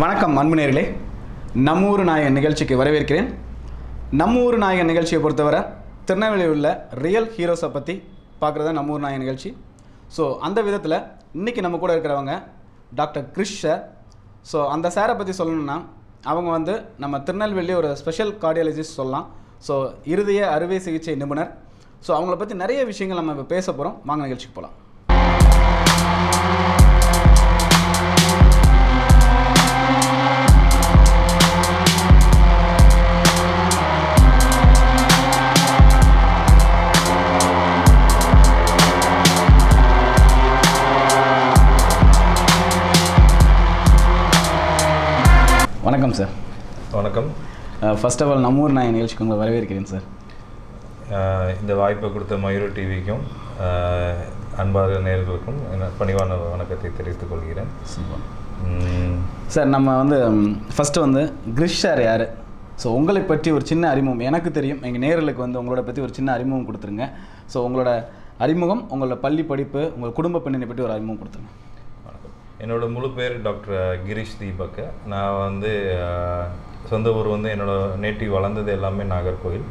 வணக்கம் அன்பு நேயர்களே, நம்ம ஊர் நாயகன் நிகழ்ச்சிக்கு வரவேற்கிறேன். நம்ம ஊர் நாயகன் நிகழ்ச்சியை பொறுத்தவரை திருநெல்வேலியில் உள்ள ரியல் ஹீரோஸை பற்றி பார்க்குறது தான் நம்ம ஊர் நாயகன் நிகழ்ச்சி. ஸோ அந்த விதத்தில் இன்றைக்கி நம்ம கூட இருக்கிறவங்க டாக்டர் கிரிஷ் சார். ஸோ அந்த சாரை பற்றி சொல்லணும்னா அவங்க வந்து நம்ம திருநெல்வேலி ஒரு ஸ்பெஷல் கார்டியாலஜிஸ்ட் சொல்லலாம். ஸோ இருதய அறுவை சிகிச்சை நிபுணர். ஸோ அவங்கள பற்றி நிறைய விஷயங்கள் நம்ம இப்போ பேச போகிறோம். வாங்க நிகழ்ச்சிக்கு போகலாம். வணக்கம் சார். வணக்கம். ஃபர்ஸ்ட் ஆஃப் ஆல் நம்ம ஊர் நாயகன் நிகழ்ச்சிக்கு உங்களை வரவேற்கிறேன் சார். இந்த வாய்ப்பை கொடுத்த மயூர் டிவிக்கும் அன்பார்ந்த நேயர்களுக்கும் பணிவான வணக்கத்தை தெரிவித்துக் கொள்கிறேன். சார், நம்ம வந்து ஃபஸ்ட்டு வந்து கிரிஷ் சார் யார்? ஸோ உங்களை பற்றி ஒரு சின்ன அறிமுகம். எனக்கு தெரியும், எங்கள் நேயர்களுக்கு வந்து உங்களோட பற்றி ஒரு சின்ன அறிமுகம் கொடுத்துருங்க. ஸோ உங்களோட அறிமுகம், உங்களோட பள்ளி படிப்பு, உங்கள் குடும்ப பின்னணி பற்றி ஒரு அறிமுகம் கொடுத்துருங்க. என்னோடய முழு பேர் டாக்டர் கிரீஷ் தீபக். நான் வந்து சொந்த ஊர் வந்து என்னோடய நேட்டிவ் வளர்ந்தது எல்லாமே நாகர்கோவில்.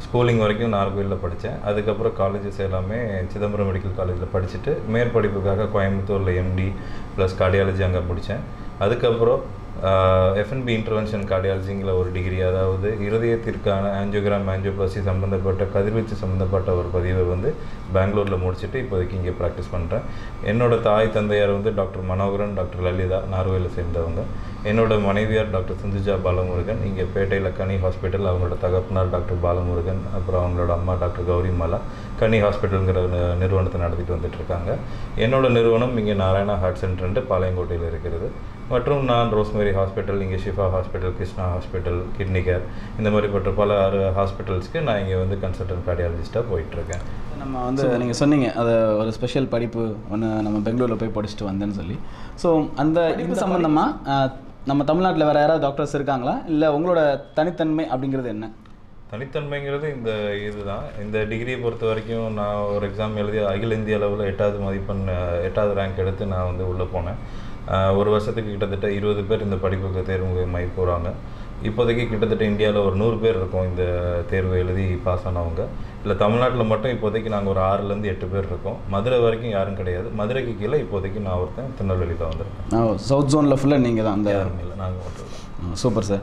ஸ்கூலிங் வரைக்கும் நாகர்கோவிலில் படித்தேன். அதுக்கப்புறம் காலேஜஸ் எல்லாமே சிதம்பரம் மெடிக்கல் காலேஜில் படிச்சுட்டு மேற்படிப்புக்காக கோயம்புத்தூரில் எம்டி ப்ளஸ் கார்டியாலஜி அங்கே முடித்தேன். அதுக்கப்புறம் எஃப்என்பி இன்டர்வென்ஷன் கார்டியாலஜிங்கில் ஒரு டிகிரி, அதாவது இருதயத்திற்கான ஆஞ்சியோகிராம் ஆஞ்சியோபிளாஸ்டி சம்மந்தப்பட்ட கதிர்வீச்சு சம்மந்தப்பட்ட ஒரு பதிவை வந்து பெங்களூரில் முடிச்சுட்டு இப்போதைக்கு இங்கே ப்ராக்டிஸ் பண்ணுறேன். என்னோடய தாய் தந்தையார் வந்து டாக்டர் மனோகரன், டாக்டர் லலிதா, நார்வேலில் சேர்ந்தவங்க. என்னோடய மனைவியார் டாக்டர் சிந்துஜா பாலமுருகன், இங்கே பேட்டையில் கனி ஹாஸ்பிட்டல், அவங்களோட தகப்பனார் டாக்டர் பாலமுருகன், அப்புறம் அவங்களோட அம்மா டாக்டர் கௌரிமாலா கனி ஹாஸ்பிட்டலுங்கிற நிறுவனத்தை நடத்திட்டு வந்துட்டுருக்காங்க. என்னோடய நிறுவனம் இங்கே நாராயணா ஹார்ட் சென்டர்ன்ட்டு பாளையங்கோட்டையில் இருக்கிறது. மற்றும் நான் ரோஸ்மேரி ஹாஸ்பிட்டல், இங்கே Shifa hospital, Krishna hospital, kidney care, இந்த மாதிரிப்பட்ட பல ஹாஸ்பிட்டல்ஸ்க்கு நான் இங்கே வந்து கன்சல்டன்ட் கார்டியாலஜிஸ்ட்டாக போயிட்டுருக்கேன். நம்ம வந்து நீங்கள் சொன்னீங்க அது ஒரு ஸ்பெஷல் படிப்பு ஒன்று நம்ம பெங்களூரில் போய் படிச்சுட்டு வந்தேன்னு சொல்லி. ஸோ அந்த இது சம்மந்தமாக நம்ம தமிழ்நாட்டில் வேறு யாராவது டாக்டர்ஸ் இருக்காங்களா, இல்லை உங்களோட தனித்தன்மை அப்படிங்கிறது என்ன? தனித்தன்மைங்கிறது இந்த இதுதான். இந்த டிகிரியை பொறுத்த வரைக்கும் நான் ஒரு எக்ஸாம் எழுதி அகில இந்திய அளவில் 8வது ரேங்க் எடுத்து நான் வந்து உள்ளே போனேன். ஒரு வருஷத்துக்கு கிட்டத்தட்ட 20 பேர் இந்த படிப்புக்கு தேர்வு மைய போகிறாங்க. இப்போதைக்கு கிட்டத்தட்ட இந்தியாவில் ஒரு 100 பேர் இருக்கோம் இந்த தேர்வு எழுதி பாஸ் ஆனவங்க. இல்லை தமிழ்நாட்டில் மட்டும் இப்போதைக்கு நாங்கள் ஒரு 6லேருந்து 8 பேர் இருக்கோம். மதுரை வரைக்கும் யாரும் கிடையாது. மதுரைக்கு கீழே இப்போதைக்கு நான் ஒருத்தன் திருநெல்வேலியில் வந்திருக்கேன். சவுத் ஜோனில் ஃபுல்லாக நீங்கள் தான்? அந்த யாரும் இல்லை, நாங்கள் மட்டும். Super sir.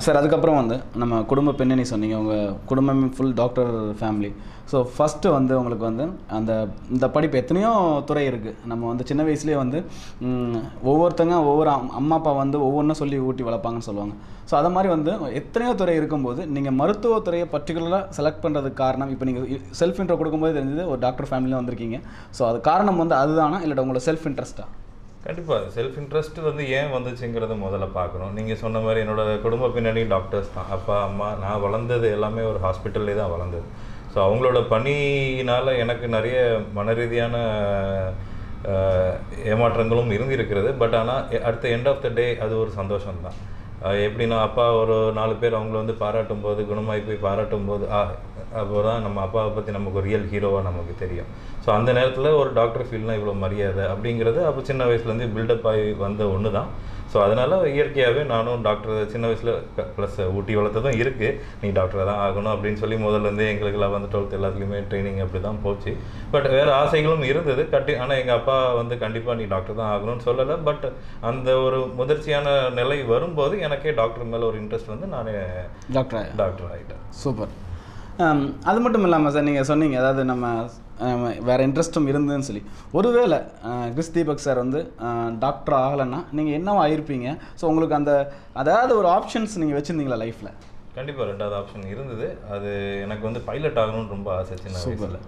சார், அதுக்கப்புறம் வந்து நம்ம குடும்ப பின்னணி சொன்னீங்க, உங்கள் குடும்பமே full doctor family. So first வந்து உங்களுக்கு வந்து இந்த படிப்பு எத்தனையோ துறை இருக்குது. நம்ம வந்து சின்ன வயசுலேயே வந்து ஒவ்வொருத்தங்க ஒவ்வொரு அம்மா அப்பா வந்து ஒவ்வொன்றும் சொல்லி ஊட்டி வளர்ப்பாங்கன்னு சொல்லுவாங்க. ஸோ அதை மாதிரி வந்து எத்தனையோ துறை இருக்கும்போது நீங்கள் மருத்துவத்துறையை பர்டிகுலராக செலக்ட் பண்ணுறதுக்கு காரணம், இப்போ நீங்கள் செல்ஃப் இன்ட்ரோ கொடுக்கும்போது தெரிஞ்சது ஒரு டாக்டர் ஃபேமிலியில் வந்திருக்கீங்க. ஸோ அது காரணம் வந்து அதுதானா, இல்லை உங்களோட செல்ஃப் இன்ட்ரெஸ்ட்டாக? கண்டிப்பாக செல்ஃப் இன்ட்ரெஸ்ட் வந்து ஏன் வந்துச்சுங்கிறத முதல்ல பார்க்கணும். நீங்கள் சொன்ன மாதிரி என்னோடய குடும்ப பின்னணி டாக்டர்ஸ் தான். அப்பா அம்மா, நான் வளர்ந்தது எல்லாமே ஒரு ஹாஸ்பிட்டல்லே தான் வளர்ந்தது. ஸோ அவங்களோட பணியினால் எனக்கு நிறைய மனரீதியான ஏமாற்றங்களும் இருந்திருக்கிறது. பட் ஆனால் at the end of the day அது ஒரு சந்தோஷம்தான். எப்படின்னா, அப்பா ஒரு 4 பேர் அவங்கள வந்து பாராட்டும் போது, குணமாகி போய் பாராட்டும் போது அப்போ தான் நம்ம அப்பாவை பற்றி நமக்கு ஒரு ரியல் ஹீரோவாக நமக்கு தெரியும். ஸோ அந்த நேரத்தில் ஒரு டாக்டர் ஃபீல்ட்னால் இவ்வளோ மரியாதை அப்படிங்கிறது அப்போ சின்ன வயசுலேருந்து பில்டப் ஆகி வந்த ஒன்று தான். ஸோ அதனால் இயற்கையாகவே நானும் டாக்டர் சின்ன வயசில் ப்ளஸ் ஊட்டி வளர்த்ததும் இருக்குது, நீ டாக்டராக தான் ஆகணும் அப்படின்னு சொல்லி முதல்லேருந்து எங்களுக்கு 11th 12th எல்லாத்துலேயுமே ட்ரைனிங் அப்படி தான் போச்சு. பட் வேறு ஆசைகளும் இருந்தது ஆனால் எங்கள் அப்பா வந்து கண்டிப்பாக நீ டாக்டர் தான் ஆகணும்னு சொல்லலை. பட் அந்த ஒரு முதிர்ச்சியான நிலை வரும்போது எனக்கே டாக்டர் மேலே ஒரு இன்ட்ரெஸ்ட் வந்து நானே டாக்டர் ஆகிட்டேன். சூப்பர். அது மட்டும் இல்லாமல் சார், நீங்கள் சொன்னீங்க அதாவது நம்ம வேறு இன்ட்ரெஸ்ட்டும் இருந்ததுன்னு சொல்லி. ஒருவேளை கிரிஷ் தீபக் சார் வந்து டாக்டர் ஆகலைன்னா நீங்கள் என்னவோ ஆயிருப்பீங்க. ஸோ உங்களுக்கு அதாவது ஒரு ஆப்ஷன்ஸ் நீங்கள் வச்சுருந்தீங்களா லைஃப்பில்? கண்டிப்பாக 2வது ஆப்ஷன் இருந்தது. அது எனக்கு வந்து பைலட் ஆகணும்னு ரொம்ப ஆசை சின்ன வயசில்.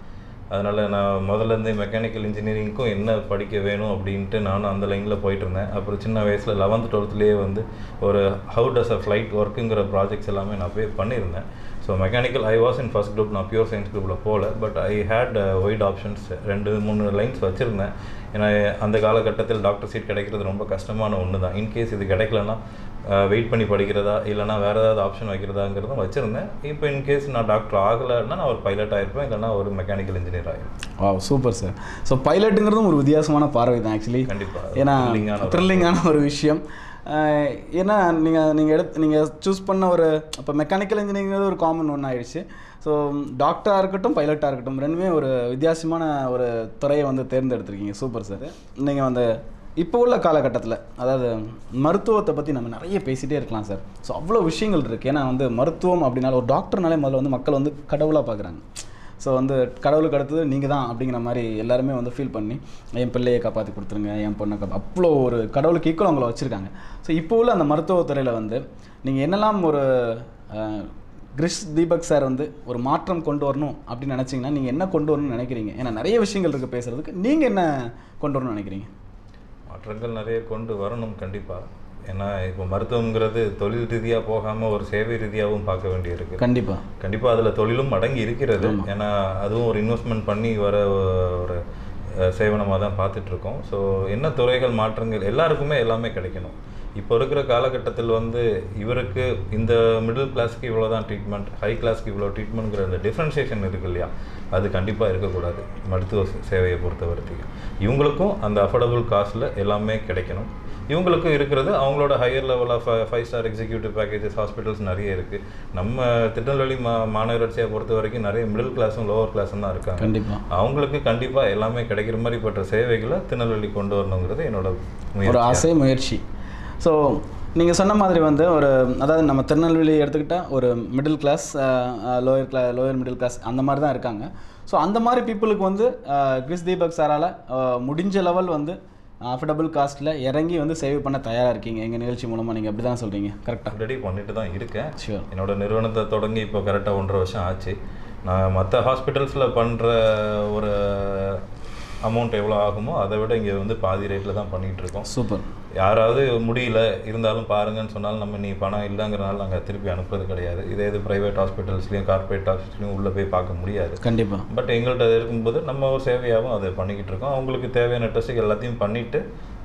அதனால் நான் முதல்லேருந்து மெக்கானிக்கல் இன்ஜினியரிங்க்கும் என்ன படிக்க வேணும் அப்படின்ட்டு நானும் அந்த லைனில் போயிட்டு இருந்தேன். அப்புறம் சின்ன வயசில் 11th 12thலேயே வந்து ஒரு ஹவு டஸ் அ ஃப்ளைட் ஒர்க்குங்கிற ப்ராஜெக்ட்ஸ் எல்லாமே நான் போய் பண்ணியிருந்தேன். So mechanical I was in first group, நான் பியூர் சயின்ஸ் குரூப்பில் போகல. But I had wide options, 2-3 lines வச்சுருந்தேன். ஏன்னா அந்த காலகட்டத்தில் டாக்டர் சீட் கிடைக்கிறது ரொம்ப கஷ்டமான ஒன்று தான். இன்கேஸ் இது கிடைக்கலன்னா வெயிட் பண்ணி படிக்கிறதா இல்லைனா வேறு ஏதாவது ஆப்ஷன் வைக்கிறதாங்கிறதும் வச்சுருந்தேன். இப்போ இன்கேஸ் நான் டாக்டர் ஆகலைன்னா நான் ஒரு பைலட் ஆகிருப்பேன், இல்லைனா ஒரு மெக்கானிக்கல் இன்ஜினியர் ஆகிருப்பேன். Super sir. ஸோ பைலட்டுங்கிறதும் ஒரு வித்தியாசமான பார்வை தான் ஆக்சுவலி. கண்டிப்பாக ஏன்னா த்ரில்லிங்கான ஒரு விஷயம். ஏன்னா நீங்கள் சூஸ் பண்ண ஒரு இப்போ மெக்கானிக்கல் இன்ஜினியரிங்கிறது ஒரு காமன் ஒன்று ஆயிடுச்சு. ஸோ டாக்டராக இருக்கட்டும் பைலட்டாக இருக்கட்டும் ரெண்டுமே ஒரு வித்தியாசமான ஒரு துறையை வந்து தேர்ந்தெடுத்திருக்கீங்க. Super sir. நீங்கள் வந்து இப்போ உள்ள காலகட்டத்தில் அதாவது மருத்துவத்தை பற்றி நம்ம நிறைய பேசிகிட்டே இருக்கலாம் சார். ஸோ அவ்வளோ விஷயங்கள் இருக்குது. ஏன்னா வந்து மருத்துவம் அப்படின்னால ஒரு டாக்டர்னாலே முதல்ல வந்து மக்கள் வந்து கடவுளாக பார்க்குறாங்க. ஸோ வந்து கடவுளுக்கு அடுத்தது நீங்கள் தான் அப்படிங்கிற மாதிரி எல்லாருமே வந்து ஃபீல் பண்ணி என் பிள்ளையை காப்பாற்றி கொடுத்துருங்க, என் பொண்ணை அவ்வளோ ஒரு கடவுளுக்கு ஈக்குவல் அவங்கள வச்சுருக்காங்க. ஸோ இப்போ உள்ள அந்த மருத்துவத்துறையில் வந்து நீங்கள் என்னெல்லாம் ஒரு கிரிஷ் தீபக் சார் வந்து ஒரு மாற்றம் கொண்டு வரணும் அப்படின்னு நினச்சிங்கன்னா நீங்கள் என்ன கொண்டு வரணும்னு நினைக்கிறீங்க? ஏன்னா நிறைய விஷயங்கள் இருக்குது பேசுகிறதுக்கு. நீங்கள் என்ன கொண்டு வரணும்னு நினைக்கிறீங்க? மாற்றங்கள் நிறைய கொண்டு வரணும் கண்டிப்பாக. ஏன்னா இப்போ மருத்துவங்கிறது தொழில் ரீதியாக போகாமல் ஒரு சேவை ரீதியாகவும் பார்க்க வேண்டியிருக்கு. கண்டிப்பாக அதில் தொழிலும் அடங்கி இருக்கிறது. ஏன்னா அதுவும் ஒரு இன்வெஸ்ட்மெண்ட் பண்ணி வர ஒரு சேவனமாக தான் பார்த்துட்ருக்கோம். ஸோ என்ன துறைகள் மாற்றங்கள் எல்லாருக்குமே எல்லாமே கிடைக்கணும். இப்போ இருக்கிற காலகட்டத்தில் வந்து இவருக்கு இந்த மிடில் கிளாஸ்க்கு இவ்வளோ தான் ட்ரீட்மெண்ட், ஹை கிளாஸ்க்கு இவ்வளோ ட்ரீட்மெண்ட்ங்கிற அந்த டிஃப்ரென்ஷியேஷன் இருக்குது இல்லையா, அது கண்டிப்பாக இருக்கக்கூடாது. மருத்துவ சேவையை பொறுத்த வரைக்கும் இவங்களுக்கும் அந்த அஃபோர்டபுள் காஸ்ட்டில் எல்லாமே கிடைக்கணும். இவங்களுக்கும் இருக்கிறது அவங்களோட higher level of 5 star executive packages hospitals நிறைய இருக்குது. நம்ம திருநெல்வேலி மாநகராட்சியை பொறுத்த வரைக்கும் நிறைய மிடில் கிளாஸும் லோவர் கிளாஸும் தான் இருக்காங்க. கண்டிப்பாக அவங்களுக்கு கண்டிப்பாக எல்லாமே கிடைக்கிற மாதிரிப்பட்ட சேவைகளை திருநெல்வேலி கொண்டு வரணுங்கிறது என்னோட ஒரு ஆசை முயற்சி. ஸோ நீங்கள் சொன்ன மாதிரி வந்து ஒரு அதாவது நம்ம திருநெல்வேலி எடுத்துக்கிட்டால் ஒரு middle class, lower middle class அந்த மாதிரி தான் இருக்காங்க. ஸோ அந்த மாதிரி பீப்புளுக்கு வந்து கிரிஷ் தீபக் சாரால் முடிஞ்ச லெவல் வந்து அஃபோர்டபுள் காஸ்ட்டில் இறங்கி வந்து சேவ் பண்ண தயாராக இருக்கீங்க எங்கள் நிகழ்ச்சி மூலமாக. நீங்கள் அப்படி தான் சொல்கிறீங்க. கரெக்டாக ரெடி பண்ணிட்டு தான் இருக்கேன். ஷூர். என்னோடய நிறுவனத்தை தொடங்கி இப்போ கரெக்டாக 1.5 வருஷம் ஆச்சு. நான் மற்ற ஹாஸ்பிட்டல்ஸில் பண்ணுற ஒரு அமௌண்ட் எவ்வளோ ஆகுமோ அதை விட இங்கே வந்து பாதி ரேட்டில் தான் பண்ணிகிட்ருக்கோம். சூப்பர். யாராவது முடியல இருந்தாலும் பாருங்கன்னு சொன்னாலும் நம்ம நீ பணம் இல்லைங்கிறனால நாங்கள் திருப்பி அனுப்புறது கிடையாது. இதே இது ப்ரைவேட் ஹாஸ்பிட்டல்ஸ்லையும் கார்பரேட் ஹாஸ்பிட்டல்லையும் உள்ளே போய் பார்க்க முடியாது. கண்டிப்பாக. பட் எங்கள்கிட்ட இருக்கும்போது நம்ம ஒரு சேவையாகவும் அதை பண்ணிக்கிட்டு இருக்கோம். அவங்களுக்கு தேவையான டெஸ்ட்டுக்கு எல்லாத்தையும் பண்ணிவிட்டு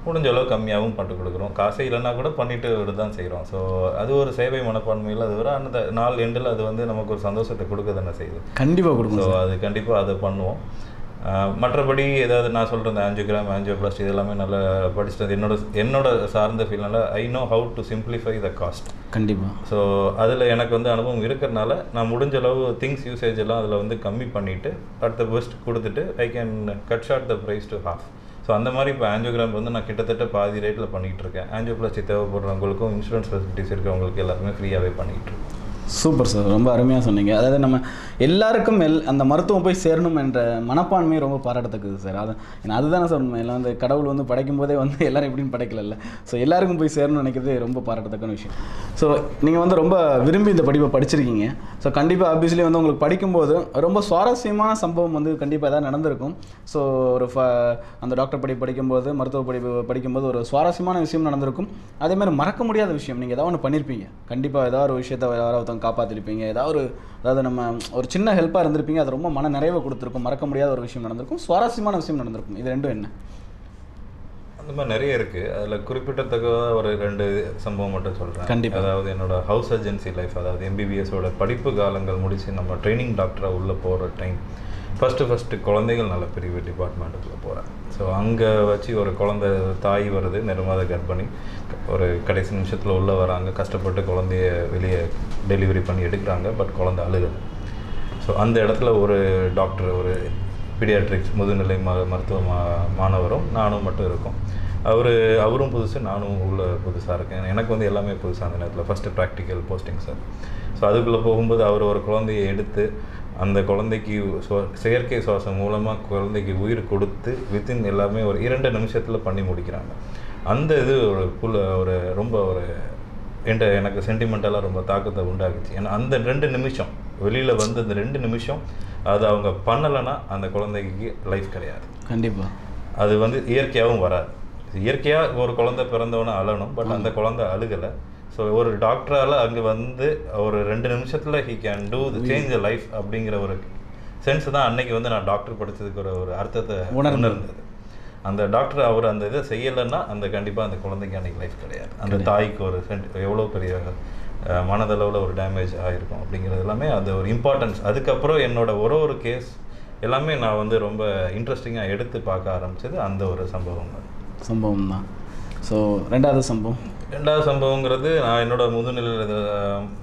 முடிஞ்ச அளவு கம்மியாகவும் பண்ணி கொடுக்குறோம். காசே இல்லைன்னா கூட பண்ணிவிட்டு விட தான் செய்கிறோம். ஸோ அது ஒரு சேவை மனப்பான்மையில் அது வர அந்த நாள் எண்டில் அது வந்து நமக்கு ஒரு சந்தோஷத்தை கொடுக்க தானே செய்யுது. கண்டிப்பாக கொடுக்கும். ஸோ அது கண்டிப்பாக அதை பண்ணுவோம். மற்றபடி ஏதாவது நான் சொல்கிற இந்த ஆஞ்சியோகிராம், ஆஞ்சியோபிளாஸ்டி இது எல்லாமே நல்லா படிச்சுட்டு என்னோட சார்ந்த ஃபீல்னால I know how to simplify the cost. கண்டிப்பாக. ஸோ அதில் எனக்கு வந்து அனுபவம் இருக்கிறனால நான் முடிஞ்ச அளவு திங்ஸ் யூசேஜ் எல்லாம் அதில் வந்து கம்மி பண்ணிவிட்டு அட் த பெஸ்ட் கொடுத்துட்டு I can cut short the price to half. So அந்த மாதிரி இப்போ ஆஞ்சியோகிராம் வந்து நான் கிட்டத்தட்ட பாதி ரேட்டில் பண்ணிகிட்டு இருக்கேன். ஆஞ்சியோபிளாஸ்டி தேவைப்படுறவங்களுக்கும் இன்சூரன்ஸ் ஃபெசிலிட்டிஸ் இருக்கிறவங்களுக்கு எல்லாருமே ஃப்ரீயாகவே பண்ணிகிட்டு இருக்கேன். Super sir. ரொம்ப அருமையாக சொன்னீங்க. அதாவது நம்ம எல்லாருக்கும் அந்த மருத்துவம் போய் சேரணும் என்ற மனப்பான்மை ரொம்ப பாராட்டத்தக்குது சார். ஏன்னா அதுதானே சார் உண்மை. இல்லை வந்து கடவுள் வந்து படைக்கும் போதே வந்து எல்லோரும் எப்படின்னு படைக்கல. ஸோ எல்லாருக்கும் போய் சேரணும்னு நினைக்கிறது ரொம்ப பாராட்டத்தக்கான விஷயம். ஸோ நீங்கள் வந்து ரொம்ப விரும்பி இந்த படிப்பை படிச்சிருக்கீங்க. ஸோ கண்டிப்பாக ஆப்வியஸ்லி வந்து உங்களுக்கு படிக்கும்போது ரொம்ப சுவாரஸ்யமான சம்பவம் வந்து கண்டிப்பாக எதாவது நடந்திருக்கும். ஸோ ஒரு அந்த டாக்டர் படிப்பு படிக்கும்போது, மருத்துவ படிப்பு படிக்கும்போது ஒரு சுவாரஸ்யமான விஷயம் நடந்திருக்கும். அதேமாதிரி மறக்க முடியாத விஷயம் நீங்கள் ஏதாவது ஒன்று பண்ணியிருப்பீங்க. கண்டிப்பாக ஏதாவது ஒரு விஷயத்தை யாராவது காப்பாற்றிருப்பீங்க. அதாவது நம்ம ஒரு சின்ன ஹெல்ப்பாக இருந்திருப்பீங்க. அது ரொம்ப மன நிறைவை கொடுத்துருக்கும். மறக்க முடியாத ஒரு விஷயம் நடந்திருக்கும். சுவாரஸ்யமான விஷயம் நடந்திருக்கும். இது ரெண்டும் என்ன? அந்த மாதிரி நிறைய இருக்குது. அதில் குறிப்பிட்டத்தக்க ஒரு 2 சம்பவம் மட்டும் சொல்கிறேன். கண்டிப்பாக. அதாவது என்னோட ஹவுஸ் சர்ஜன்சி லைஃப், அதாவது எம்பிபிஎஸோட படிப்பு காலங்கள் முடித்து நம்ம ட்ரைனிங் டாக்டராக உள்ளே போகிற டைம் ஃபஸ்ட்டு குழந்தைகள் நல்ல பிரிவு டிபார்ட்மெண்ட்டுக்குள்ளே போகிறேன். ஸோ அங்கே வச்சு ஒரு தாய் வருது, நிறமாத கர்ப்பிணி, ஒரு கடைசி நிமிஷத்தில் உள்ளே வராங்க. கஷ்டப்பட்டு குழந்தைய வெளியே டெலிவரி பண்ணி எடுக்கிறாங்க. பட் குழந்தை அழுகுது. ஸோ அந்த இடத்துல ஒரு டாக்டர், ஒரு பீடியாட்ரிக்ஸ் முதுநிலை மருத்துவ மாணவரும் நானும் மட்டும் இருக்கோம். அவரும் புதுசு, நானும் உள்ள புதுசாக இருக்கேன். எனக்கு வந்து எல்லாமே புதுசாக அந்த நேரத்தில் first practical posting sir. So அதுக்குள்ளே போகும்போது அவர் ஒரு குழந்தையை எடுத்து அந்த குழந்தைக்கு செயற்கை சுவாசம் மூலமாக குழந்தைக்கு உயிர் கொடுத்து வித்தின் எல்லாமே ஒரு 2 நிமிஷத்தில் பண்ணி முடிக்கிறாங்க. அந்த இது ஒரு ரொம்ப ஒரு எனக்கு சென்டிமெண்டலாக ரொம்ப தாக்கத்தை உண்டாக்குச்சு. ஏன்னா அந்த 2 நிமிஷம் வெளியில் வந்து அந்த 2 நிமிஷம் அது அவங்க பண்ணலைன்னா அந்த குழந்தைக்கு லைஃப் கிடையாது. கண்டிப்பாக. அது வந்து இயற்கையாகவும் வராது. இயற்கையாக ஒரு குழந்தை பிறந்தவொன்னே அழணும். பட் அந்த குழந்தை அழுகலை. ஸோ ஒரு டாக்டரால் அங்கே வந்து ஒரு 2 நிமிஷத்தில் he can do change the life அப்படிங்கிற ஒரு சென்ஸ் தான் அன்னைக்கு வந்து நான் டாக்டர் படித்ததுக்கு ஒரு அர்த்தத்தை உணர்ந்தது. அந்த டாக்டர் அவர் அந்த இதை செய்யலைன்னா அந்த கண்டிப்பாக அந்த குழந்தைக்கு அன்றைக்கி லைஃப் கிடையாது. அந்த தாய்க்கு ஒரு எவ்வளோ பெரிய மனதளவில் ஒரு டேமேஜ் ஆகிருக்கும் அப்படிங்கிறது எல்லாமே அது ஒரு இம்பார்ட்டன்ஸ். அதுக்கப்புறம் என்னோட ஒரு கேஸ் எல்லாமே நான் வந்து ரொம்ப இன்ட்ரெஸ்டிங்காக எடுத்து பார்க்க ஆரம்பித்தது அந்த ஒரு சம்பவம் தான். ஸோ 2வது சம்பவம் ரெண்டாவது சம்பவங்கிறது நான் என்னோட முதுநிலை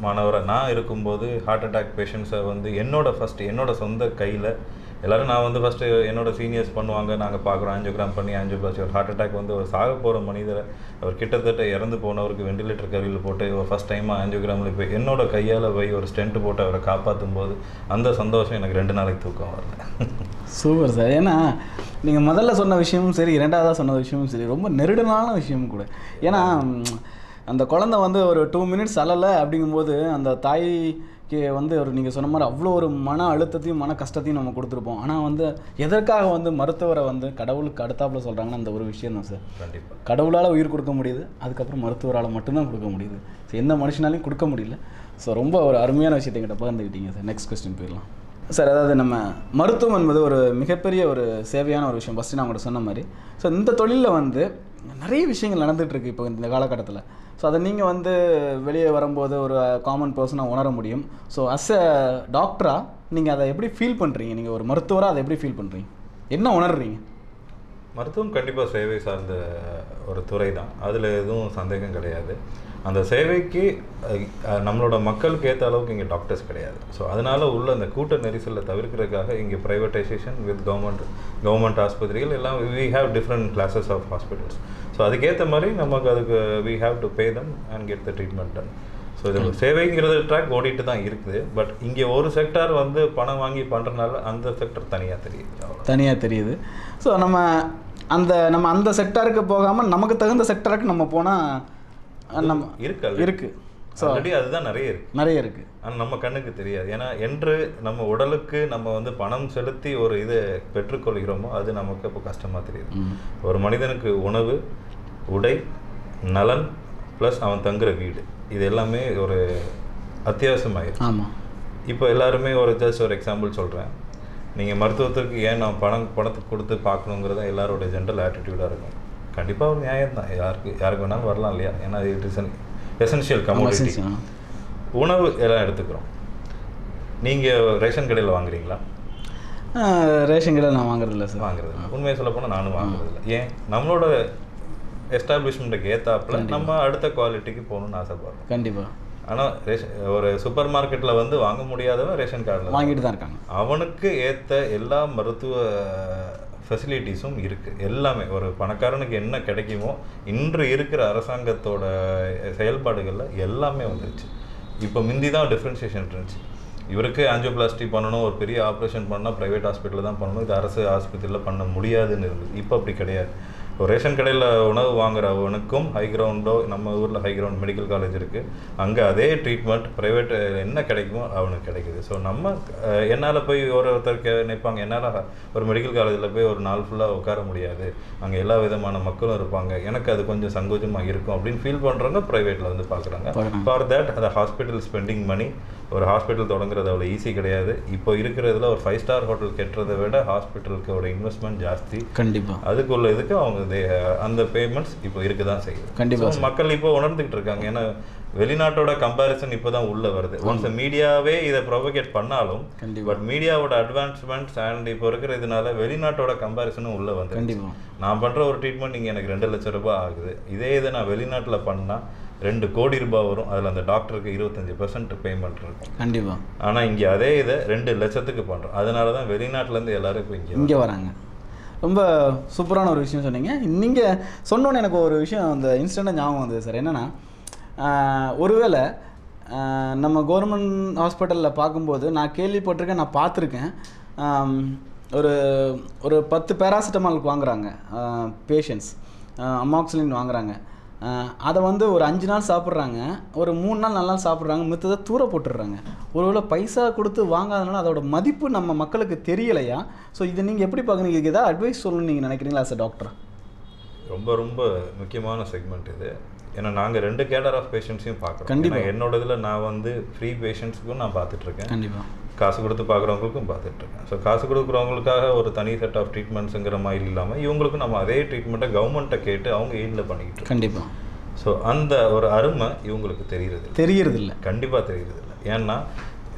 மாணவராக நான் இருக்கும்போது ஹார்ட் அட்டாக் பேஷண்ட்ஸை வந்து என்னோட சொந்த கையில் எல்லோரும் நான் வந்து ஃபஸ்ட்டு என்னோட சீனியர்ஸ் பண்ணுவாங்க, நாங்கள் பார்க்குறோம் ஆஞ்சியோகிராம் பண்ணி ஆஞ்சியோபிளாஸ்டி. ஒரு ஹார்ட் அட்டாக் வந்து ஒரு சாக போகிற மனிதரை அவர் கிட்டத்தட்ட இறந்து போனவருக்கு வெண்டிலேட்டர் கருவியில் போட்டு ஒரு ஃபஸ்ட் டைமாக ஆஞ்சியோகிராமில் போய் என்னோட கையால் போய் ஒரு ஸ்டென்ட் போட்டு அவரை காப்பாற்றும் போது அந்த சந்தோஷம் எனக்கு 2 நாளைக்கு தூக்கம் வரல. Super sir. ஏன்னா நீங்கள் முதல்ல சொன்ன விஷயமும் சரி, இரண்டாவதாக சொன்ன விஷயமும் சரி, ரொம்ப நெருடலான விஷயமும் கூட. ஏன்னா அந்த குழந்தை வந்து ஒரு 2 மினிட்ஸ் அழலை அப்படிங்கும்போது அந்த தாய்க்கு வந்து ஒரு நீங்கள் சொன்ன மாதிரி அவ்வளோ ஒரு மன அழுத்தத்தையும் மன கஷ்டத்தையும் நம்ம கொடுத்துருப்போம். ஆனால் வந்து எதற்காக வந்து மருத்துவரை வந்து கடவுளுக்கு அடுத்தாப்புல சொல்கிறாங்கன்னா அந்த ஒரு விஷயம் தான் சார். கண்டிப்பாக கடவுளால் உயிர் கொடுக்க முடியுது, அதுக்கப்புறம் மருத்துவரால் மட்டும்தான் கொடுக்க முடியுது. ஸோ எந்த மனுஷனாலையும் கொடுக்க முடியல. ஸோ ரொம்ப ஒரு அருமையான விஷயத்தை கிட்ட பகிர்ந்துக்கிட்டீங்க சார். நெக்ஸ்ட் கொஸ்டின் போயிடலாம் சார். அதாவது நம்ம மருத்துவம் என்பது ஒரு மிகப்பெரிய ஒரு சேவையான ஒரு விஷயம். ஃபஸ்ட்டு நான் உங்கள்கிட்ட சொன்ன மாதிரி ஸோ இந்த தொழிலில் வந்து நிறைய விஷயங்கள் நடந்துகிட்ருக்கு இப்போ இந்த காலகட்டத்தில். ஸோ அதை நீங்கள் வந்து வெளியே வரும்போது ஒரு காமன் பர்சனாக உணர முடியும். ஸோ அஸ் அ டாக்டராக நீங்கள் அதை எப்படி ஃபீல் பண்ணுறீங்க? நீங்கள் ஒரு மருத்துவராக அதை எப்படி ஃபீல் பண்ணுறீங்க? என்ன உணர்றீங்க? மருத்துவம் கண்டிப்பாக சேவை சார்ந்த ஒரு துறை தான், அதில் எதுவும் சந்தேகம் கிடையாது. அந்த சேவைக்கு நம்மளோட மக்களுக்கு ஏற்ற அளவுக்கு இங்கே டாக்டர்ஸ் கிடையாது. ஸோ அதனால் உள்ள அந்த கூட்ட நெரிசலை தவிர்க்கிறதுக்காக இங்கே ப்ரைவேட்டைசேஷன் வித் கவர்மெண்ட் ஆஸ்பத்திரிகள் எல்லாம் we have different classes of hospitals. So அதுக்கேற்ற மாதிரி அதுக்கு we have to pay them and get the treatment done. So இது சேவைங்கிறது ட்ராக் ஓடிட்டு தான் இருக்குது. பட் இங்கே ஒரு செக்டார் வந்து பணம் வாங்கி பண்ணுறதுனால அந்த செக்டர் தனியாக தெரியுது. ஸோ நம்ம அந்த செக்டாருக்கு போகாமல் நமக்கு தகுந்த செக்டாருக்கு நம்ம போனால் நம்ம இருக்கு. ஸோ ஆல்ரெடி அதுதான் நிறைய இருக்குது. ஆனால் நம்ம கண்ணுக்கு தெரியாது. ஏன்னா என்று நம்ம உடலுக்கு நம்ம வந்து பணம் செலுத்தி ஒரு இதை பெற்றுக்கொள்கிறோமோ அது நமக்கு இப்போ கஷ்டமாக தெரியுது. ஒரு மனிதனுக்கு உணவு, உடை, நலன் ப்ளஸ் அவன் தங்குற வீடு, இது எல்லாமே ஒரு அத்தியாவசியமாயிருக்கு. ஆமாம். இப்போ எல்லாருமே ஜஸ்ட் ஒரு எக்ஸாம்பிள் சொல்கிறேன். நீங்கள் மருத்துவத்துக்கு ஏன் நான் பணத்துக்கு கொடுத்து பார்க்கணுங்கிறத எல்லாரோட ஜென்ரல் ஆட்டிடியூடாக இருக்கும். கண்டிப்பாக ஒரு நியாயம் தான், யாருக்கு வேணாலும் வரலாம் இல்லையா? ஏன்னா it is an essential commodity. உணவு எல்லாம் எடுத்துக்கிறோம். நீங்கள் ரேஷன் கடையில் வாங்குறீங்களா? ரேஷன் கடையில் நான் வாங்குறதில்ல சார். வாங்குறதில்ல. உண்மையை சொல்ல போனால் நானும் வாங்குறதில்ல. ஏன்? நம்மளோட எஸ்டாப்ளிஷ்மெண்ட்டுக்கு ஏற்றாப்புல நம்ம அடுத்த குவாலிட்டிக்கு போகணுன்னு ஆசைப்படுறோம். கண்டிப்பாக. ஆனால் ஒரு சூப்பர் மார்க்கெட்டில் வந்து வாங்க முடியாதவன் ரேஷன் கார்டில் வாங்கிட்டு தான் இருக்காங்க. அவனுக்கு ஏற்ற எல்லா மருத்துவ ஃபெசிலிட்டிஸும் இருக்குது. எல்லாமே ஒரு பணக்காரனுக்கு என்ன கிடைக்குமோ இன்று இருக்கிற அரசாங்கத்தோட செயல்பாடுகளில் எல்லாமே வந்துருச்சு. இப்போ முந்தி தான் டிஃப்ரென்சியேஷன் இருந்துச்சு. இவருக்கு ஆஞ்சியோபிளாஸ்டி பண்ணணும், ஒரு பெரிய ஆப்ரேஷன் பண்ணால் ப்ரைவேட் ஹாஸ்பிட்டலில் தான் பண்ணணும், இது அரசு ஆஸ்பத்திரியில் பண்ண முடியாதுன்னு இருந்தது. இப்போ அப்படி கிடையாது. ஒரு ரேஷன் கடையில் உணவு வாங்குறவனுக்கும் ஹை கிரவுண்டோ, நம்ம ஊரில் ஹை கிரவுண்ட் மெடிக்கல் காலேஜ் இருக்குது, அங்கே அதே ட்ரீட்மெண்ட் ப்ரைவேட் என்ன கிடைக்குமோ அவனுக்கு கிடைக்குது. ஸோ நம்ம என்னால் போய் ஒருத்தருக்கு நினைப்பாங்க, என்னால் ஒரு மெடிக்கல் காலேஜில் போய் ஒரு நாள் ஃபுல்லாக உட்கார முடியாது, அங்கே எல்லா விதமான மக்களும் இருப்பாங்க, எனக்கு அது கொஞ்சம் சங்கோஜமாக இருக்கும் அப்படின்னு ஃபீல் பண்ணுறவங்க ப்ரைவேட்டில் வந்து பார்க்குறாங்க. ஃபார் தேட் அந்த ஹாஸ்பிட்டல் ஸ்பெண்டிங் மணி. ஒரு ஹாஸ்பிட்டல் தொடங்குறது அவ்வளோ ஈஸி கிடையாது. இப்போ இருக்கிறதுல ஒரு 5 ஸ்டார் ஹோட்டல் கட்டுறதை விட ஹாஸ்பிட்டலுக்கு ஒரு இன்வெஸ்ட்மெண்ட் ஜாஸ்தி. கண்டிப்பாக. அதுக்குள்ள இதுக்கு அவங்க அந்த பேமெண்ட்ஸ் இப்போ இருக்க தான் செய்யுது. கண்டிப்பாக. மக்கள் இப்போ உணர்ந்துக்கிட்டு இருக்காங்க. ஏன்னா வெளிநாட்டோட கம்பேரிசன் இப்போ தான் உள்ளே வருது. ஒன்ஸ் மீடியாவே இதை ப்ரொபகேட் பண்ணாலும், பட் மீடியாவோட அட்வான்ஸ்மெண்ட்ஸ் அண்ட் இப்போ இருக்கிற இதனால வெளிநாட்டோட கம்பேரிசனும் உள்ளே வந்து. கண்டிப்பாக. நான் பண்ணுற ஒரு ட்ரீட்மெண்ட் இங்கே எனக்கு 2 லட்சம் ரூபாய் ஆகுது. இதே இதை நான் வெளிநாட்டில் பண்ணால் 2 கோடி ரூபாய் வரும். அதில் அந்த டாக்டருக்கு 25% பேமெண்ட் இருக்கும். கண்டிப்பாக. ஆனால் இங்கே அதே இதை 2 லட்சத்துக்கு பண்ணுறோம். அதனால தான் வெளிநாட்டிலேருந்து எல்லாரும் இப்போ இங்கே வராங்க. ரொம்ப சூப்பரான ஒரு விஷயம் சொன்னீங்க. நீங்கள் சொன்னோன்னு எனக்கு ஒரு விஷயம் அந்த இன்ஸ்டண்ட்டாக ஞாபகம் வந்தது சார். என்னென்னா, ஒருவேளை நம்ம கவர்மெண்ட் ஹாஸ்பிட்டலில் பார்க்கும்போது நான் கேள்விப்பட்டிருக்கேன், நான் பார்த்துருக்கேன், ஒரு 10 பேராசிட்டமாலுக்கு வாங்குகிறாங்க பேஷண்ட்ஸ், அமாக்சிலின் வாங்குகிறாங்க. அதை வந்து ஒரு 5 நாள் சாப்பிட்றாங்க, ஒரு 3 நாள் 4 நாள் சாப்பிட்றாங்க, மித்ததை தூர போட்டுடுறாங்க. ஒருவேளை பைசா கொடுத்து வாங்காதனால அதோட மதிப்பு நம்ம மக்களுக்கு தெரியலையா? ஸோ இதை நீங்கள் எப்படி பார்க்குறீங்க? இதுக்கு ஏதாவது அட்வைஸ் சொல்லணும்னு நீங்கள் நினைக்கிறீங்களா சார் டாக்டர்? ரொம்ப ரொம்ப முக்கியமான செக்மெண்ட் இது. ஏன்னா நாங்கள் 2 கேடர் ஆஃப் பேஷண்ட்ஸையும் பார்க்குறோம். கண்டிப்பாக. என்னோட இதில் நான் வந்து ஃப்ரீ பேஷண்ட்ஸுக்கும் நான் பார்த்துட்ருக்கேன். கண்டிப்பாக. காசு கொடுத்து பார்க்குறவங்களுக்கும் பார்த்துட்ருக்கேன். ஸோ காசு கொடுக்குறவங்களுக்காக ஒரு தனி செட் ஆஃப் ட்ரீட்மெண்ட்ஸுங்கிற மாதிரி இல்லாமல் இவங்களுக்கும் நம்ம அதே ட்ரீட்மெண்ட்டை கவர்மெண்ட்டை கேட்டு அவங்க எய்டில் பண்ணிக்கிட்டு. கண்டிப்பாக. ஸோ அந்த ஒரு அருமை இவங்களுக்கு தெரியறதில்லை. கண்டிப்பாக தெரியறதில்லை. ஏன்னா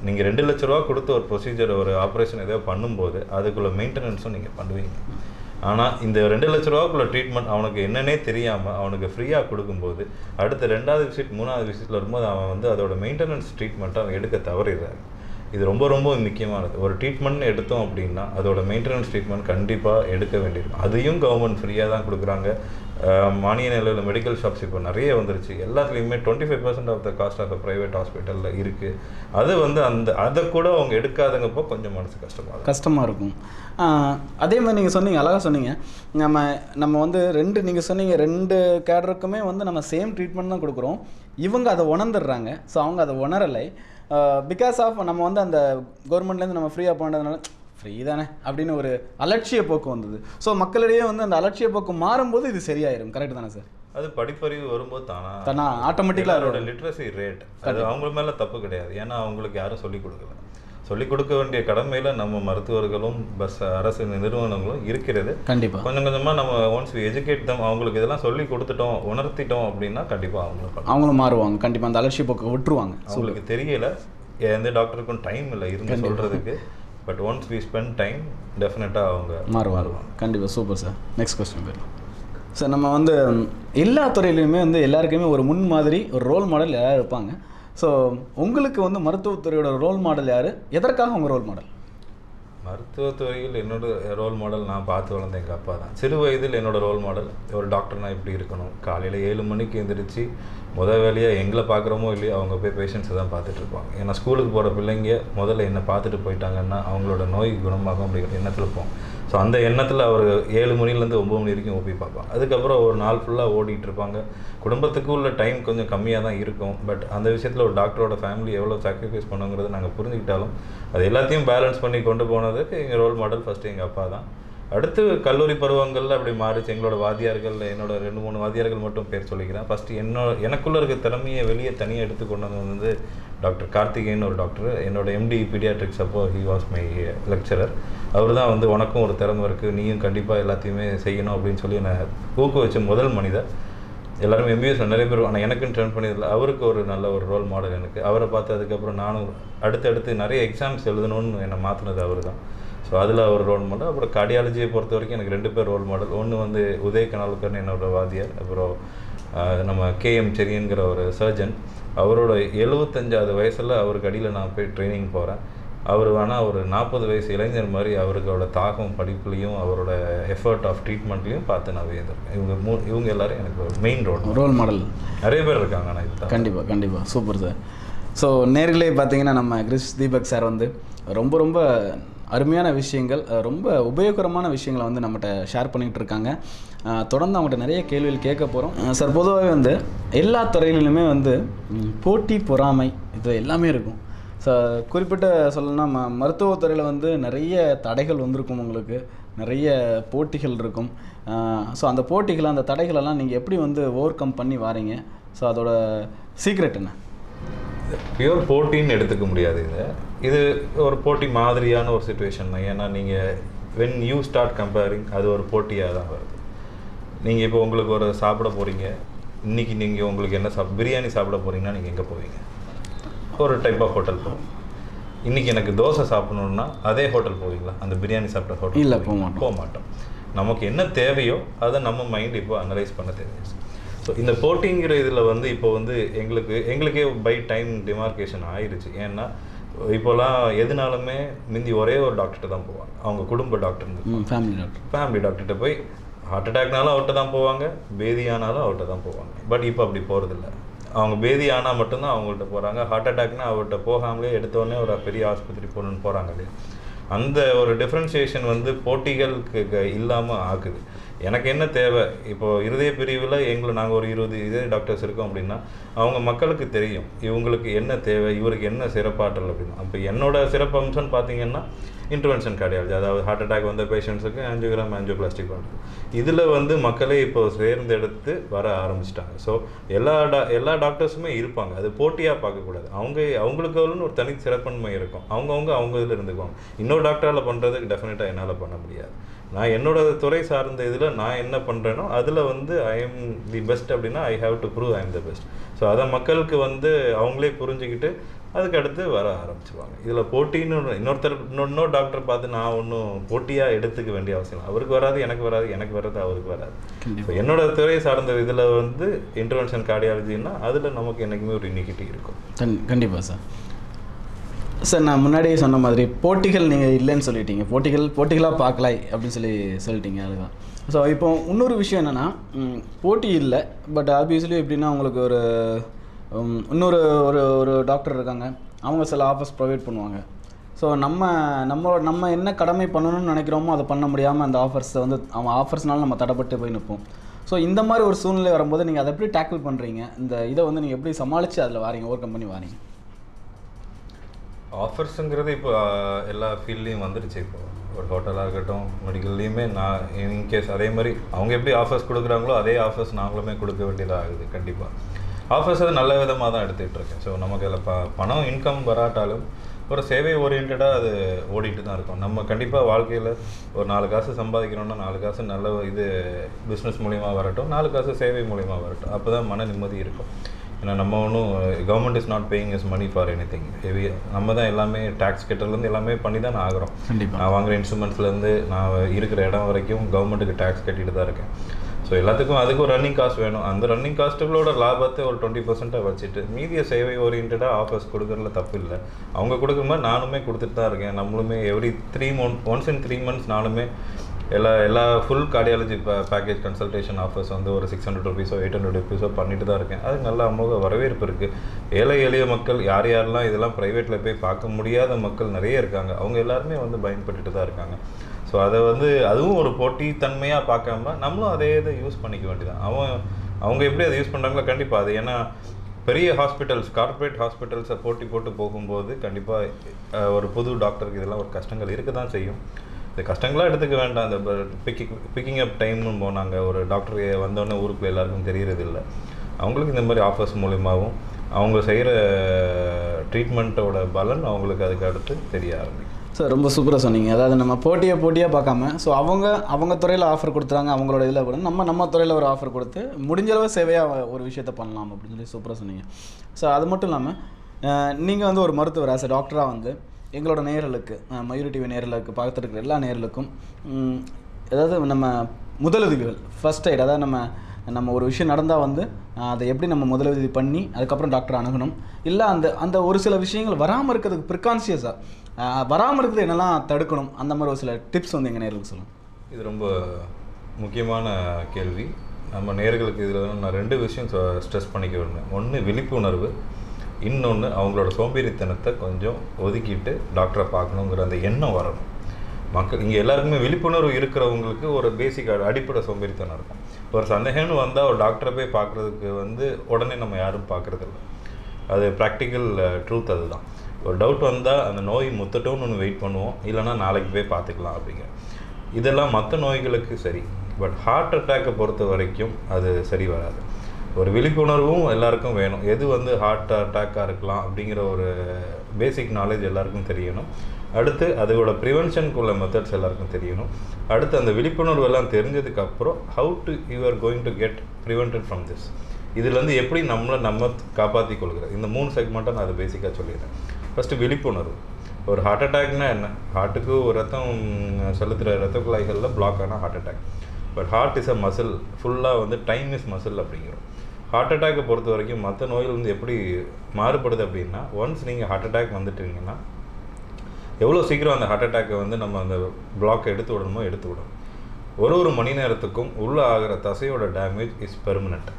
நீங்கள் 2 லட்ச ரூபா கொடுத்து ஒரு ப்ரொசீஜர், ஒரு ஆப்ரேஷன் ஏதோ பண்ணும்போது அதுக்குள்ள மெயின்டெனன்ஸும் நீங்கள் பண்ணுவீங்க. ஆனால் இந்த 2 லட்ச ரூபாக்குள்ள ட்ரீட்மெண்ட் அவனுக்கு என்னன்னே தெரியாமல் அவனுக்கு ஃப்ரீயாக கொடுக்கும்போது அடுத்த 2வது விசிட் 3வது விசிட்டில் வரும்போது அவன் வந்து அதோட மெயின்டெனன்ஸ் ட்ரீட்மெண்ட்டை அவன் எடுக்க தவறிடுறாரு. இது ரொம்ப ரொம்ப முக்கியமானது. ஒரு ட்ரீட்மெண்ட் எடுத்தோம் அப்படின்னா அதோட மெயின்டெனன்ஸ் ட்ரீட்மெண்ட் கண்டிப்பாக எடுக்க வேண்டியிருக்கும். அதையும் கவர்மெண்ட் ஃப்ரீயாக தான் கொடுக்குறாங்க. மானிய நிலையில் மெடிக்கல் ஷாப்ஸ் இப்போ நிறைய வந்துருச்சு. எல்லாத்துலேயுமே 25% of the cost of the private ஹாஸ்பிட்டலில் இருக்குது. அது வந்து அதை கூட அவங்க எடுக்காதங்கப்போ கொஞ்சம் மனசு கஷ்டமாக இருக்கும். அதே மாதிரி நீங்கள் சொன்னீங்க, அழகாக சொன்னீங்க. நம்ம வந்து நீங்கள் சொன்னீங்க 2 கேடருக்குமே வந்து நம்ம சேம் ட்ரீட்மெண்ட் தான் கொடுக்குறோம். இவங்க அதை உணர்ந்துடுறாங்க. ஸோ அவங்க அதை உணரலை. பிகாஸ் ஆஃப் நம்ம வந்து அந்த கவர்மெண்ட்லேருந்து நம்ம ஃப்ரீயாக பண்ணுறதுனால ஃப்ரீ தானே அப்படின்னு ஒரு அலட்சிய போக்கு வந்தது. ஸோ மக்களிடையே வந்து அந்த அலட்சிய போக்கு மாறும்போது இது சரியாயிரும். கரெக்ட் தானே சார்? அது படிப்பறிவு வரும்போது தானா ஆட்டோமேட்டிக்காக அதோட லிட்ரஸி ரேட் அது அவங்க மேலே தப்பு கிடையாது. ஏன்னா அவங்களுக்கு யாரும் சொல்லிக் கொடுக்கல. சொல்லிக் கொடுக்க வேண்டிய கடமையில் நம்ம மருத்துவர்களும் அரசு நிறுவனங்களும் இருக்கிறது. கண்டிப்பாக கொஞ்சம் கொஞ்சமாக நம்ம ஒன்ஸ் எஜுகேட் தம் அவங்களுக்கு இதெல்லாம் சொல்லி கொடுத்துட்டோம் உணர்த்திட்டோம் அப்படின்னா கண்டிப்பாக அவங்களும் மாறுவாங்க. கண்டிப்பாக அந்த அலட்சிய போக்கு விட்டுருவாங்க. அவங்களுக்கு தெரியல, எந்த டாக்டருக்கும் டைம் இல்லை இருந்து சொல்கிறதுக்கு. But once we spend time டெஃபினட்டாக அவங்க மாறுவாங்க. கண்டிப்பாக. Super sir. நெக்ஸ்ட் கொஸ்டின் போயிடலாம் சார். நம்ம வந்து எல்லா துறையிலையுமே வந்து எல்லாருக்குமே ஒரு முன் மாதிரி ஒரு ரோல் மாடல் யாராவது இருப்பாங்க. ஸோ உங்களுக்கு வந்து மருத்துவத்துறையோட ரோல் மாடல் யார்? எதற்காக உங்கள் ரோல் மாடல்? மருத்துவத்துறையில் என்னோட ரோல் மாடல் நான் பார்த்து வளர்ந்த எங்கள் அப்பா தான். சிறு வயதில் என்னோடய ரோல் மாடல் ஒரு டாக்டர்னால் இப்படி இருக்கணும். காலையில் 7 மணிக்கு எழுந்திரிச்சு வேலையாக எங்களை பார்க்குறோமோ இல்லையோ அவங்க போய் பேஷண்ட்ஸை தான் பார்த்துட்ருப்பாங்க. ஏன்னா ஸ்கூலுக்கு போகிற பிள்ளைங்க முதல்ல என்னை பார்த்துட்டு போயிட்டாங்கன்னா அவங்களோட நோய் குணமாகும் அப்படிங்கிற எண்ணத்தில் இருப்போம். ஸோ அந்த எண்ணத்தில் அவர் 7 மணிலேருந்து 9 மணி வரைக்கும் ஓபி பார்ப்பாங்க. அதுக்கப்புறம் ஒரு நாள் ஃபுல்லாக ஓடிட்டு இருப்பாங்க. குடும்பத்துக்கு உள்ள டைம் கொஞ்சம் கம்மியாக தான் இருக்கும். பட் அந்த விஷயத்தில் ஒரு டாக்டரோட ஃபேமிலி எவ்வளோ சாக்ரிஃபைஸ் பண்ணுங்கிறத நாங்கள் புரிஞ்சுக்கிட்டாலும் அது எல்லாத்தையும் பேலன்ஸ் பண்ணி கொண்டு போனதுக்கு எங்கள் ரோல் மாடல் ஃபஸ்ட்டு எங்கள் அப்பா தான். அடுத்து கல்லூரி பருவங்களில் அப்படி மாறிச்சு. எங்களோட வாத்தியார்கள், என்னோட 2-3 வாத்தியார்கள் மட்டும் பேர் சொல்லிக்கிறேன். ஃபஸ்ட்டு எனக்குள்ளே இருக்க திறமையை வெளியே தனியாக எடுத்து கொண்டு வந்து டாக்டர் கார்த்திகேயன் ஒரு டாக்டர், என்னோட எம்டி பீடியாட்ரிக்ஸ் அப்போ ஹி வாஸ் மை லெக்சரர். அவர் தான் வந்து உனக்கும் ஒரு திறமை இருக்குது, நீயும் கண்டிப்பாக எல்லாத்தையுமே செய்யணும் அப்படின்னு சொல்லி என்னை ஊக்குவிச்ச முதல் மனிதர். எல்லாரும் எம்பிஎஸ் நிறைய பேர், ஆனால் எனக்குன்னு ட்ரெயின் பண்ணியதில்லை. அவருக்கு ஒரு நல்ல ஒரு ரோல் மாடல் எனக்கு. அவரை பார்த்து அதுக்கப்புறம் நானும் அடுத்தடுத்து நிறைய எக்ஸாம்ஸ் எழுதணும்னு என்னை மாற்றினது அவர் தான். ஸோ அதில் ஒரு ரோல் மாடல். அப்புறம் கார்டியாலஜியை பொறுத்த வரைக்கும் எனக்கு 2 பேர் ரோல் மாடல். ஒன்று வந்து உதய் கனாலுக்கர்னு என்னோடய வாத்தியார், அப்புறம் நம்ம கேஎம் செரியன்கிற ஒரு சர்ஜன். அவரோட 75வது வயசில் அவருக்கு அடியில் நான் போய் ட்ரைனிங் போகிறேன். அவர் வேணால் ஒரு 40 வயசு இளைஞர் மாதிரி அவரோட தாக்கம் படிப்புலையும் அவரோட எஃபர்ட் ஆஃப் ட்ரீட்மெண்ட்லையும் பார்த்து நான் வியந்திருக்கேன். இவங்க எல்லாரும் எனக்கு மெயின் ரோல் மாடல். நிறைய பேர் இருக்காங்க. ஆனால் இது கண்டிப்பாக சூப்பர் சார். ஸோ நேர்களே பார்த்தீங்கன்னா நம்ம கிரிஷ் தீபக் சார் வந்து ரொம்ப ரொம்ப அருமையான விஷயங்கள், ரொம்ப உபயோகரமான விஷயங்களை வந்து நம்மகிட்ட ஷேர் பண்ணிகிட்டு இருக்காங்க. தொடர்ந்து அவங்கள்ட்ட நிறைய கேள்விகள் கேட்க போகிறோம். சார் பொதுவாகவே வந்து எல்லா துறைகளிலுமே வந்து போட்டி பொறாமை இது எல்லாமே இருக்கும். ஸோ குறிப்பிட்ட சொல்லணும்னா மருத்துவத்துறையில் வந்து நிறைய தடைகள் வந்திருக்கும், உங்களுக்கு நிறைய போட்டிகள் இருக்கும். ஸோ அந்த போட்டிகள் அந்த தடைகளெல்லாம் நீங்கள் எப்படி வந்து ஓவர் கம் பண்ணி வாரீங்க? ஸோ அதோட சீக்ரெட் என்ன? பியூர் போட்டின்னு எடுத்துக்க முடியாது. இது ஒரு போட்டி மாதிரியான ஒரு சுச்சுவேஷன் தான். ஏன்னா நீங்கள் வென் யூ ஸ்டார்ட் கம்பேரிங் அது ஒரு போட்டியாக தான் வருது. நீங்கள் இப்போ உங்களுக்கு ஒரு சாப்பிட போகிறீங்க, இன்றைக்கி நீங்கள் உங்களுக்கு என்ன பிரியாணி சாப்பிட போகிறீங்கன்னா நீங்கள் எங்கே போவீங்க? ஒரு டைப் ஆஃப் ஹோட்டல் போவோம். இன்றைக்கி எனக்கு தோசை சாப்பிடணுன்னா அதே ஹோட்டல் போவீங்களா? அந்த பிரியாணி சாப்பிட்ற ஹோட்டல் இல்லை, போக மாட்டோம். நமக்கு என்ன தேவையோ அதை நம்ம மைண்ட் இப்போ அனலைஸ் பண்ண தெரியும். ஸோ இந்த போட்டிங்கிற இதில் வந்து இப்போ வந்து எங்களுக்கே பை டைம் டிமார்க்கேஷன் ஆயிடுச்சு. ஏன்னா இப்போலாம் எதுனாலுமே முந்தி ஒரே ஒரு டாக்டர்கிட்ட தான் போவாங்க. அவங்க குடும்ப டாக்டர், ஃபேமிலி டாக்டர்கிட்ட போய் ஹார்ட் அட்டாக்னாலும் அவர்கிட்ட தான் போவாங்க, பேதி ஆனாலும் அவர்கிட்ட தான் போவாங்க. பட் இப்போ அப்படி போகிறதில்ல. அவங்க பேதி ஆனால் மட்டும்தான் அவங்கள்ட்ட போகிறாங்க. ஹார்ட் அட்டாக்னா அவர்கிட்ட போகாமலே எடுத்தோடனே ஒரு பெரிய ஆஸ்பத்திரி போகணுன்னு போகிறாங்க இல்லையா? அந்த ஒரு டிஃப்ரென்சியேஷன் வந்து போட்டிகளுக்கு இல்லாமல் ஆக்குது. எனக்கு என்ன தேவை? இப்போது இருதய பிரிவில் நாங்கள் ஒரு 20 இதய டாக்டர்ஸ் இருக்கோம் அப்படின்னா அவங்க மக்களுக்கு தெரியும் இவங்களுக்கு என்ன தேவை, இவருக்கு என்ன சிறப்பாற்றல் அப்படின்னா. அப்போ என்னோட சிறப்பு அம்சம்னு பார்த்தீங்கன்னா இன்டர்வென்ஷன் கார்டியாலஜி, அதாவது ஹார்ட் அட்டாக் வந்த பேஷண்ட்ஸுக்கு ஆஞ்சியோகிராம், ஆஞ்சியோபிளாஸ்டிக் பண்ணுறது. இதில் வந்து மக்களே இப்போ சேர்ந்தெடுத்து வர ஆரம்பிச்சிட்டாங்க. ஸோ எல்லா டாக்டர்ஸுமே இருப்பாங்க. அது போட்டியாக பார்க்கக்கூடாது. அவங்களுக்கு ஒரு தனி சிறப்பன்மை இருக்கும். அவங்க இதில் இருந்துக்குவாங்க. இன்னொரு டாக்டரால் பண்ணுறதுக்கு டெஃபினட்டாக என்னால் பண்ண முடியாது. நான் என்னோட துறை சார்ந்த இதில் நான் என்ன பண்ணுறேனோ அதில் வந்து ஐ எம் தி பெஸ்ட் அப்படின்னா I have to prove I am the best. So அதை மக்களுக்கு வந்து அவங்களே புரிஞ்சுக்கிட்டு அதுக்கு அடுத்து வர ஆரம்பிச்சிருவாங்க. இதில் போட்டின்னு இன்னொரு டாக்டர் பார்த்து நான் ஒன்றும் போட்டியாக எடுத்துக்க வேண்டிய அவசியம் இல்லை. அவருக்கு வராது எனக்கு வராது, எனக்கு வர்றது அவருக்கு வராது. ஸோ என்னோட துறை சார்ந்த இதில் வந்து இன்டர்வென்ஷன் கார்டியாலஜின்னா அதில் நமக்கு என்றைக்குமே ஒரு யூனிக்கிட்டி இருக்கும். கண்டிப்பாக சார். சார் நான் முன்னாடியே சொன்ன மாதிரி போட்டிகள் நீங்கள் இல்லைன்னு சொல்லிட்டீங்க, போட்டிகளாக பார்க்கலை அப்படின்னு சொல்லிட்டீங்க. அதுதான். ஸோ இப்போ இன்னொரு விஷயம் என்னென்னா, போட்டி இல்லை, பட் ஆப்வியஸ்லி எப்படின்னா உங்களுக்கு ஒரு ஒரு டாக்டர் இருக்காங்க, அவங்க சில ஆஃபர்ஸ் ப்ரொவைட் பண்ணுவாங்க. ஸோ நம்ம என்ன கடமை பண்ணணும்னு நினைக்கிறோமோ அதை பண்ண முடியாமல் அந்த ஆஃபர்ஸை வந்து அவன் ஆஃபர்ஸ்னால நம்ம தடைப்பட்டு போய் நிற்போம். ஸோ இந்த மாதிரி ஒரு சூழ்நிலை வரும்போது நீங்கள் அதை எப்படி டேக்கிள் பண்ணுறீங்க? இந்த இதை வந்து நீங்கள் எப்படி சமாளித்து அதில் வாரீங்க, ஓவர் கம் பண்ணி வாரீங்க? ஆஃபர்ஸுங்கிறது இப்போ எல்லா ஃபீல்ட்லேயும் வந்துடுச்சு. இப்போ ஒரு ஹோட்டலாக இருக்கட்டும், மெடிக்கல்லையுமே நான் இன்கேஸ் அதே மாதிரி அவங்க எப்படி ஆஃபர்ஸ் கொடுக்குறாங்களோ அதே ஆஃபர்ஸ் நாங்களுமே கொடுக்க வேண்டியதாக ஆகுது. கண்டிப்பாக ஆஃபர்ஸ் அது நல்ல விதமாக தான் எடுத்துகிட்டு இருக்கேன். ஸோ நமக்கு அதில் பணம் இன்கம் வராட்டாலும் ஒரு சேவை ஓரியன்டாக அது ஓடிட்டு தான் இருக்கும். நம்ம கண்டிப்பாக வாழ்க்கையில் ஒரு 4 காசு சம்பாதிக்கணும்னா 4 காசு நல்ல இது பிஸ்னஸ் மூலிமா வரட்டும், 4 காசு சேவை மூலிமா வரட்டும், அப்போ தான் மன நிம்மதி இருக்கும். ஏன்னா நம்ம ஒன்றும் government is not paying is money for any anything தான் எல்லாமே டேக்ஸ் கட்டுறதுலேருந்து எல்லாமே பண்ணி தான் ஆகிறோம். நான் வாங்குகிற இன்ஸ்ட்ருமெண்ட்ஸ்லேருந்து நான் இருக்கிற இடம் வரைக்கும் கவர்மெண்ட்டுக்கு டேக்ஸ் கட்டிட்டு தான் இருக்கேன். ஸோ எல்லாத்துக்கும் அதுக்கு ஒரு ரன்னிங் காஸ்ட் வேணும். அந்த ரன்னிங் காஸ்ட்டுகளோட லாபத்தை ஒரு 20% வச்சுட்டு மீதிய சேவை ஓரியன்டாக ஆஃபர்ஸ் கொடுக்குறதுல தப்பு இல்லை. அவங்க கொடுக்குற மாதிரி நானுமே கொடுத்துட்டு தான் இருக்கேன். நம்மளுமே எவ்ரி 3 months நானுமே எல்லா full cardiology package consultation offers வந்து ஒரு 600 rupees 800 rupees பண்ணிட்டு தான் இருக்கேன். அது நல்ல அமோக வரவேற்பு இருக்குது. ஏழை எளிய மக்கள் யாரெல்லாம் இதெல்லாம் ப்ரைவேட்டில் போய் பார்க்க முடியாத மக்கள் நிறைய இருக்காங்க. அவங்க எல்லாருமே வந்து பயன்பட்டுட்டு தான் இருக்காங்க. ஸோ அதை வந்து அதுவும் ஒரு போட்டித்தன்மையாக பார்க்காம நம்மளும் அதே இதை யூஸ் பண்ணிக்க வேண்டியதான். அவங்க எப்படி அதை யூஸ் பண்ணுறாங்களோ கண்டிப்பாக அது. ஏன்னா பெரிய ஹாஸ்பிட்டல்ஸ், கார்ப்பரேட் ஹாஸ்பிட்டல்ஸை போட்டு போகும்போது கண்டிப்பாக ஒரு புது டாக்டருக்கு இதெல்லாம் ஒரு கஷ்டங்கள் இருக்க தான் செய்யும். இந்த கஷ்டங்களாக எடுத்துக்க வேண்டாம். இந்த பிக்கிங் அப் டைம்னு போனாங்க, ஒரு டாக்டர் வந்தோடனே ஊருக்குள்ள எல்லாருக்கும் தெரியறதில்லை. அவங்களுக்கு இந்த மாதிரி ஆஃபர்ஸ் மூலிமாவும் அவங்க செய்கிற ட்ரீட்மெண்ட்டோட பலன் அவங்களுக்கு அதுக்கு அடுத்து தெரிய ஆரம்பிக்கும். சார் ரொம்ப சூப்பராக சொன்னீங்க. அதாவது நம்ம போட்டியாக பார்க்காம, ஸோ அவங்க துறையில் ஆஃபர் கொடுத்துறாங்க, அவங்களோட இதில் கூட நம்ம துறையில் ஒரு ஆஃபர் கொடுத்து முடிஞ்சளவு சேவையாக ஒரு விஷயத்தை பண்ணலாம் அப்படின்னு சொல்லி சூப்பராக சொன்னீங்க. ஸோ அது மட்டும் இல்லாமல் நீங்கள் வந்து ஒரு மருத்துவர் ஆஸ் எ டாக்டராக வந்து எங்களோட நேயர்களுக்கு, மயூரி டிவி நேயர்களுக்கு, பார்த்துட்டு இருக்கிற எல்லா நேயர்களுக்கும் அதாவது நம்ம முதலுதவிகள், ஃபர்ஸ்ட் எய்ட், அதாவது நம்ம ஒரு விஷயம் நடந்தால் வந்து அதை எப்படி நம்ம முதலுதவி பண்ணி அதுக்கப்புறம் டாக்டர் அணுகணும், இல்லை அந்த ஒரு சில விஷயங்கள் வராமல் இருக்கிறதுக்கு ப்ரிகான்ஷியஸாக வராமல் இருக்கிறது என்னெல்லாம் தடுக்கணும், அந்த மாதிரி ஒரு சில டிப்ஸ் வந்து எங்கள் நேயர்களுக்கு சொல்லுங்கள். இது ரொம்ப முக்கியமான கேள்வி. நம்ம நேயர்களுக்கு இதில் நான் 2 விஷயம் ஸ்ட்ரெஸ் பண்ணிக்க விரும்புகிறேன். ஒன்று விழிப்புணர்வு, இன்னொன்று அவங்களோட சோம்பேறித்தனத்தை கொஞ்சம் ஒதுக்கிட்டு டாக்டரை பார்க்கணுங்கிற அந்த எண்ணம் வரணும். மக்கள் இங்கே எல்லாருக்குமே விழிப்புணர்வு இருக்கிறவங்களுக்கு ஒரு பேசிக் அடிப்படை சோம்பேறித்தனம் இருக்கும். ஒரு சந்தேகம்னு வந்தால் ஒரு டாக்டரை போய் பார்க்குறதுக்கு வந்து உடனே நம்ம யாரும் பார்க்குறதில்ல. அது ப்ராக்டிக்கல் ட்ரூத். அதுதான். ஒரு டவுட் வந்தால் அந்த நோய் முத்தட்டோன்னு ஒன்று வெயிட் பண்ணுவோம், இல்லைனா நாளைக்கு போய் பார்த்துக்கலாம் அப்படிங்கிற. இதெல்லாம் மற்ற நோய்களுக்கு சரி, பட் ஹார்ட் அட்டாக்கை பொறுத்த வரைக்கும் அது சரி வராது. ஒரு விழிப்புணர்வும் எல்லாருக்கும் வேணும். எது வந்து ஹார்ட் அட்டாக்காக இருக்கலாம் அப்படிங்கிற ஒரு பேசிக் நாலேஜ் எல்லாருக்கும் தெரியணும். அடுத்து அதோட ப்ரிவென்ஷனுக்குள்ள மெத்தட்ஸ் எல்லாருக்கும் தெரியணும். அடுத்து அந்த விழிப்புணர்வு எல்லாம் தெரிஞ்சதுக்கப்புறம் how to you are going to get prevented from this, இதுலேருந்து எப்படி நம்ம காப்பாற்றி கொள்கிறது. இந்த 3 செக்மெண்ட்டை நான் அதை பேசிக்காக சொல்லிடுறேன். ஃபஸ்ட்டு விழிப்புணர்வு. ஒரு ஹார்ட் அட்டாக்னால் என்ன? ஹார்ட்டுக்கு ஒரு ரத்தம் செலுத்துகிற ரத்த குழாய்களில் பிளாக் ஆனால் heart attack. But heart is a muscle, ஃபுல்லாக வந்து டைம் இஸ் மசில் அப்படிங்கிறோம். ஹார்ட் அட்டாக்கை பொறுத்த வரைக்கும் மற்ற நோய்கள் வந்து எப்படி மாறுபடுது அப்படின்னா, ஒன்ஸ் நீங்கள் ஹார்ட் அட்டாக் வந்துட்டீங்கன்னா எவ்வளோ சீக்கிரம் அந்த ஹார்ட் அட்டாக்கை வந்து நம்ம அந்த பிளாக்கை எடுத்து விடணும். ஒரு மணி நேரத்துக்கும் உள்ளே ஆகிற தசையோட டேமேஜ் இஸ் பெர்மனெண்ட்.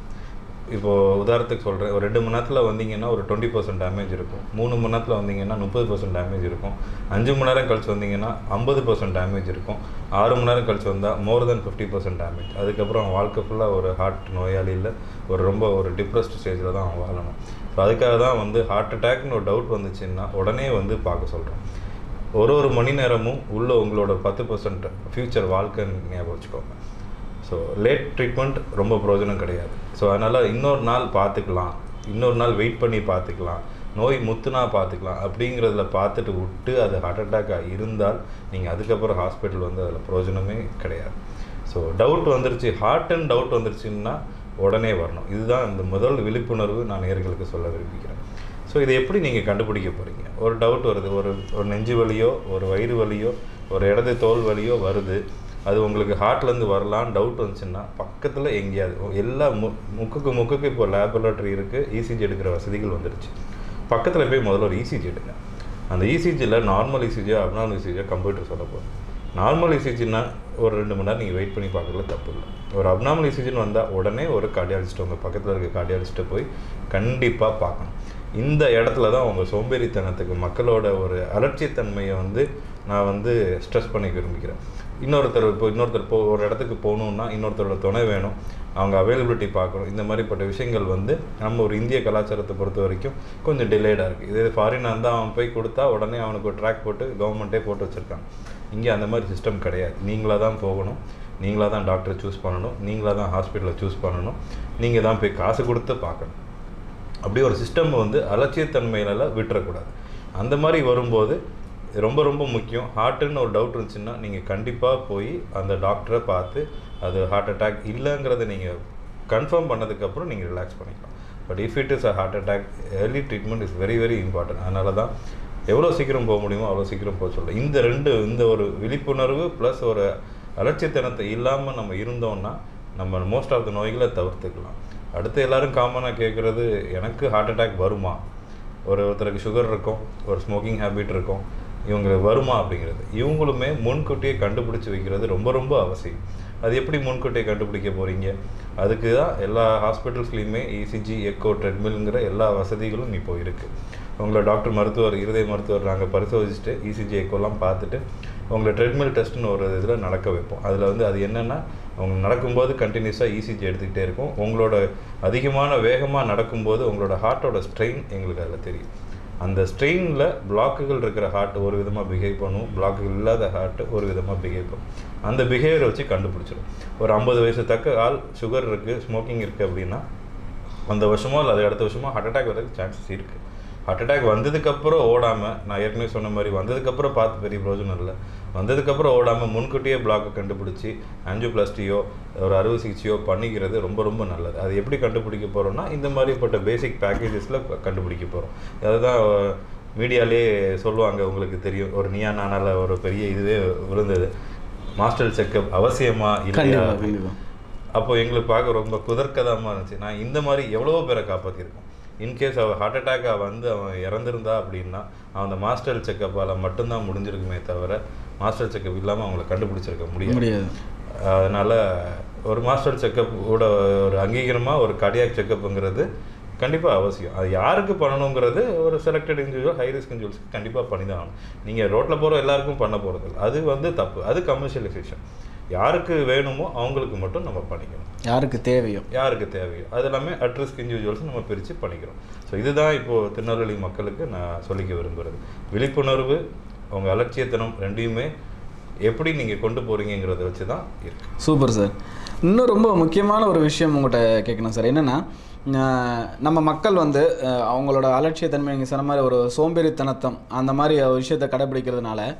இப்போது உதாரணத்துக்கு சொல்கிறேன், ஒரு 2 மணி நேரத்தில் வந்தீங்கன்னா ஒரு 20% டேமேஜ் இருக்கும். 3 மணி நேரத்தில் வந்தீங்கன்னா 30% டேமேஜ் இருக்கும். 5 மணி நேரம் கழிச்சு வந்தீங்கன்னா 50% டேமேஜ் இருக்கும். 6 மணி நேரம் கழிச்சு வந்தால் மோர் தென் 50% டேமேஜ். அதுக்கப்புறம் வாழ்க்கை ஃபுல்லாக ஒரு ஹார்ட் நோயாளியில் ரொம்ப டிப்ரெஸ்ட் ஸ்டேஜில் தான் அவன் வாழணும். ஸோ அதுக்காக தான் வந்து ஹார்ட் அட்டாக்னு ஒரு டவுட் வந்துச்சுன்னா உடனே வந்து பார்க்க சொல்கிறோம். ஒரு மணி நேரமும் உள்ள உங்களோட 10% ஃப்யூச்சர் வாழ்க்கைன்னு ஞாபகம் வச்சுக்கோங்க. ஸோ லேட் ட்ரீட்மெண்ட் ரொம்ப பிரயோஜனம் கிடையாது. ஸோ அதனால் இன்னொரு நாள் பார்த்துக்கலாம், இன்னொரு நாள் வெயிட் பண்ணி பார்த்துக்கலாம், நோய் முத்துனா பார்த்துக்கலாம் அப்படிங்கிறதுல பார்த்துட்டு விட்டு அது ஹார்ட் அட்டாக்காக இருந்தால் நீங்கள் அதுக்கப்புறம் ஹாஸ்பிட்டல் வந்து அதில் பிரயோஜனமே கிடையாது. ஸோ டவுட் வந்துருச்சு, ஹார்ட் அண்ட் டவுட் வந்துருச்சுன்னா உடனே வரணும். இதுதான் இந்த முதல் விழிப்புணர்வு நான் நேயர்களுக்கு சொல்ல விரும்புகிறேன். ஸோ இதை எப்படி நீங்கள் கண்டுபிடிக்க போகிறீங்க? ஒரு டவுட் வருது, ஒரு நெஞ்சு வலியோ ஒரு வயிறு வலியோ ஒரு இடது தோல் வலியோ வருது, அது உங்களுக்கு ஹார்ட்லேருந்து வரலான்னு டவுட் வந்துச்சுன்னா பக்கத்தில் எங்கேயாவது எல்லா முக்குக்கு இப்போ லேபரேட்டரி இருக்குது, இசிஜி எடுக்கிற வசதிகள் வந்துடுச்சு. பக்கத்தில் போய் முதல்ல ஒரு இசிஜி எடுங்க. அந்த இசிஜியில் நார்மல் இசிஜியோ அப்நார்மல் இசிஜியோ கம்ப்யூட்டர் சொல்ல போகும். நார்மல் இசிஜின்னா ஒரு 2 மணி நேரம் நீங்கள் வெயிட் பண்ணி பார்க்கறதுல தப்பு இல்லை. ஒரு அப்நார்மல் இசிஜின்னு வந்தால் உடனே ஒரு கார்டியாலஜிஸ்ட் உங்கள் பக்கத்தில் இருக்க கார்டியாலஜிஸ்ட்டை போய் கண்டிப்பாக பார்க்கணும். இந்த இடத்துல தான் உங்கள் சோம்பேறித்தனத்துக்கு மக்களோட ஒரு அலட்சியத்தன்மையை வந்து நான் வந்து ஸ்ட்ரெஸ் பண்ணிக்க விரும்புகிறேன். இன்னொருத்தர் ஒரு இடத்துக்கு போகணுன்னா இன்னொருத்தரோட துணை வேணும், அவங்க அவைலபிலிட்டி பார்க்கணும். இந்த மாதிரிப்பட்ட விஷயங்கள் வந்து நம்ம ஒரு இந்திய கலாச்சாரத்தை பொறுத்த வரைக்கும் கொஞ்சம் டிலேடாக இருக்குது. இதே ஃபாரினாக இருந்தால் அவன் போய் கொடுத்தா உடனே அவனுக்கு ஒரு ட்ராக் போட்டு கவர்மெண்ட்டே போட்டு வச்சுருக்காங்க. இங்கே அந்த மாதிரி சிஸ்டம் கிடையாது. நீங்களாக தான் போகணும், நீங்களாக தான் டாக்டரை சூஸ் பண்ணணும், நீங்களாக தான் ஹாஸ்பிட்டலை சூஸ் பண்ணணும், நீங்கள் தான் போய் காசு கொடுத்து பார்க்கணும். அப்படி ஒரு சிஸ்டம் வந்து அலட்சியத்தன்மையிலலாம் விட்டுறக்கூடாது. அந்த மாதிரி வரும்போது ரொம்ப ரொம்ப முக்கியம், ஹார்ட்டுன்னு ஒரு டவுட் இருந்துச்சுன்னா நீங்கள் கண்டிப்பாக போய் அந்த டாக்டரை பார்த்து அது ஹார்ட் அட்டாக் இல்லைங்கிறத நீங்கள் கன்ஃபார்ம் பண்ணதுக்கப்புறம் நீங்கள் ரிலாக்ஸ் பண்ணிக்கலாம். But if it is a heart attack, early treatment is very very important. அதனால தான் எவ்வளோ சீக்கிரம் போக முடியுமோ அவ்வளோ சீக்கிரம் போக சொல்கிறேன். இந்த ஒரு விழிப்புணர்வு ப்ளஸ் ஒரு அலட்சியத்தனத்தை இல்லாமல் நம்ம இருந்தோம்னா நம்ம மோஸ்ட் ஆஃப் த நோய்களை தவிர்த்துக்கலாம். அடுத்து எல்லோரும் காமனாக கேட்குறது, எனக்கு ஹார்ட் அட்டாக் வருமா? ஒருத்தருக்கு சுகர் இருக்கும், ஒரு ஸ்மோக்கிங் ஹேபிட் இருக்கும், இவங்களுக்கு வருமா அப்படிங்கிறது இவங்களுமே முன்கூட்டியே கண்டுபிடிச்சி வைக்கிறது ரொம்ப ரொம்ப அவசியம். அது எப்படி முன்கூட்டியே கண்டுபிடிக்க போகிறீங்க? அதுக்கு தான் எல்லா ஹாஸ்பிட்டல்ஸ்லேயுமே இசிஜி, எக்கோ, ட்ரெட்மில்ங்கிற எல்லா வசதிகளும் இப்போ இருக்குது. உங்களை டாக்டர் இருதய மருத்துவர் நாங்கள் பரிசோதிச்சுட்டு இசிஜி, எக்கோலாம் பார்த்துட்டு உங்களை ட்ரெட்மில் டெஸ்ட்டுன்னு ஒரு இதில் நடக்க வைப்போம். அதில் வந்து அது என்னென்னா, அவங்க நடக்கும்போது கண்டினியூஸாக இசிஜி எடுத்துக்கிட்டே இருக்கும். உங்களோட அதிகமான வேகமாக நடக்கும்போது உங்களோட ஹார்ட்டோட ஸ்ட்ரெயின் எங்களுக்கு அதில் தெரியும். அந்த ஸ்ட்ரெயினில் பிளாக்குகள் இருக்கிற ஹார்ட் ஒரு விதமாக பிஹேவ் பண்ணும், பிளாக்குகள் இல்லாத ஹார்ட் ஒரு விதமாக பிஹேவ் பண்ணும். அந்த பிஹேவியரை வச்சு கண்டுபிடிச்சிடும். ஒரு 50 வயசு தக்க ஆள் சுகர் இருக்குது, ஸ்மோக்கிங் இருக்குது அப்படின்னா அந்த வருஷமோ இல்லை அது அடுத்த வருஷமோ ஹார்ட் அட்டாக் வரதுக்கு சான்சஸ் இருக்குது. ஹார்ட் அட்டாக் வந்ததுக்கப்புறம் ஓடாமல், நான் ஏற்கனவே சொன்ன மாதிரி வந்ததுக்கப்புறம் பார்த்து பெரிய பிரோஜனம் இல்லை, வந்ததுக்கப்புறம் ஓடாமல் முன்கூட்டியே பிளாக்கை கண்டுபிடிச்சி ஆஞ்சியோபிளாஸ்டியோ ஒரு அறுவை சிகிச்சையோ பண்ணிக்கிறது ரொம்ப ரொம்ப நல்லது. அது எப்படி கண்டுபிடிக்க போகிறோம்னா இந்த மாதிரிப்பட்ட பேசிக் பேக்கேஜஸில் கண்டுபிடிக்க போகிறோம். அதுதான் மீடியாலே சொல்லுவாங்க, உங்களுக்கு தெரியும், ஒரு நீயா நானால ஒரு பெரிய இதுவே விழுந்தது, மாஸ்டர் செக்கப் அவசியமா இல்லையா. அப்போ எங்களுக்கு பார்க்க ரொம்ப குதர்க்கதமாக இருந்துச்சு. நான் இந்த மாதிரி எவ்வளவோ பேரை காப்பாற்றிருக்கோம். இன்கேஸ் அவன் ஹார்ட் அட்டாக்காக வந்து அவன் இறந்துருந்தா அப்படின்னா அவன் அந்த மாஸ்டர் செக்கப்பால் மட்டும்தான் முடிஞ்சிருக்குமே தவிர மாஸ்டர் செக்கப் இல்லாமல் அவங்கள கண்டுபிடிச்சிருக்க முடியாது. அதனால் ஒரு மாஸ்டர் செக்கப்போட ஒரு அங்கீகாரமாக ஒரு கார்டியாக் செக்கப்புங்கிறது கண்டிப்பாக அவசியம். அது யாருக்கு பண்ணணுங்கிறது ஒரு செலக்டட் இண்டிவிஜுவல், ஹை ரிஸ்க் இண்டிவிஜுவல்ஸ்க்கு கண்டிப்பாக பண்ணி தான் ஆகணும். நீங்கள் ரோட்டில் போகிற எல்லாருக்கும் பண்ண போகிறது அது வந்து தப்பு. அது கமர்ஷியலைசேஷன். யாருக்கு வேணுமோ அவங்களுக்கு மட்டும் நம்ம பண்ணிக்கணும், யாருக்கு தேவையோ அது எல்லாமே அட் ரிஸ்க் இண்டிவிஜுவல்ஸ் நம்ம பிரித்து பண்ணிக்கிறோம். ஸோ இதுதான் இப்போது திருநெல்வேலி மக்களுக்கு நான் சொல்லிக்க விரும்புகிறது. விழிப்புணர்வு, உங்கள் அலட்சியத்தனம் ரெண்டையுமே எப்படி நீங்கள் கொண்டு போகிறீங்கிறத வச்சு தான் இருக்குது. Super sir. இன்னும் ரொம்ப முக்கியமான ஒரு விஷயம் உங்கள்கிட்ட கேட்கணும் சார். என்னென்னா, நம்ம மக்கள் வந்து அவங்களோட அலட்சியத்தன்மை, நீங்கள் சொன்ன மாதிரி ஒரு சோம்பேறித்தனத்தம் அந்த மாதிரி விஷயத்தை கடைப்பிடிக்கிறதுனால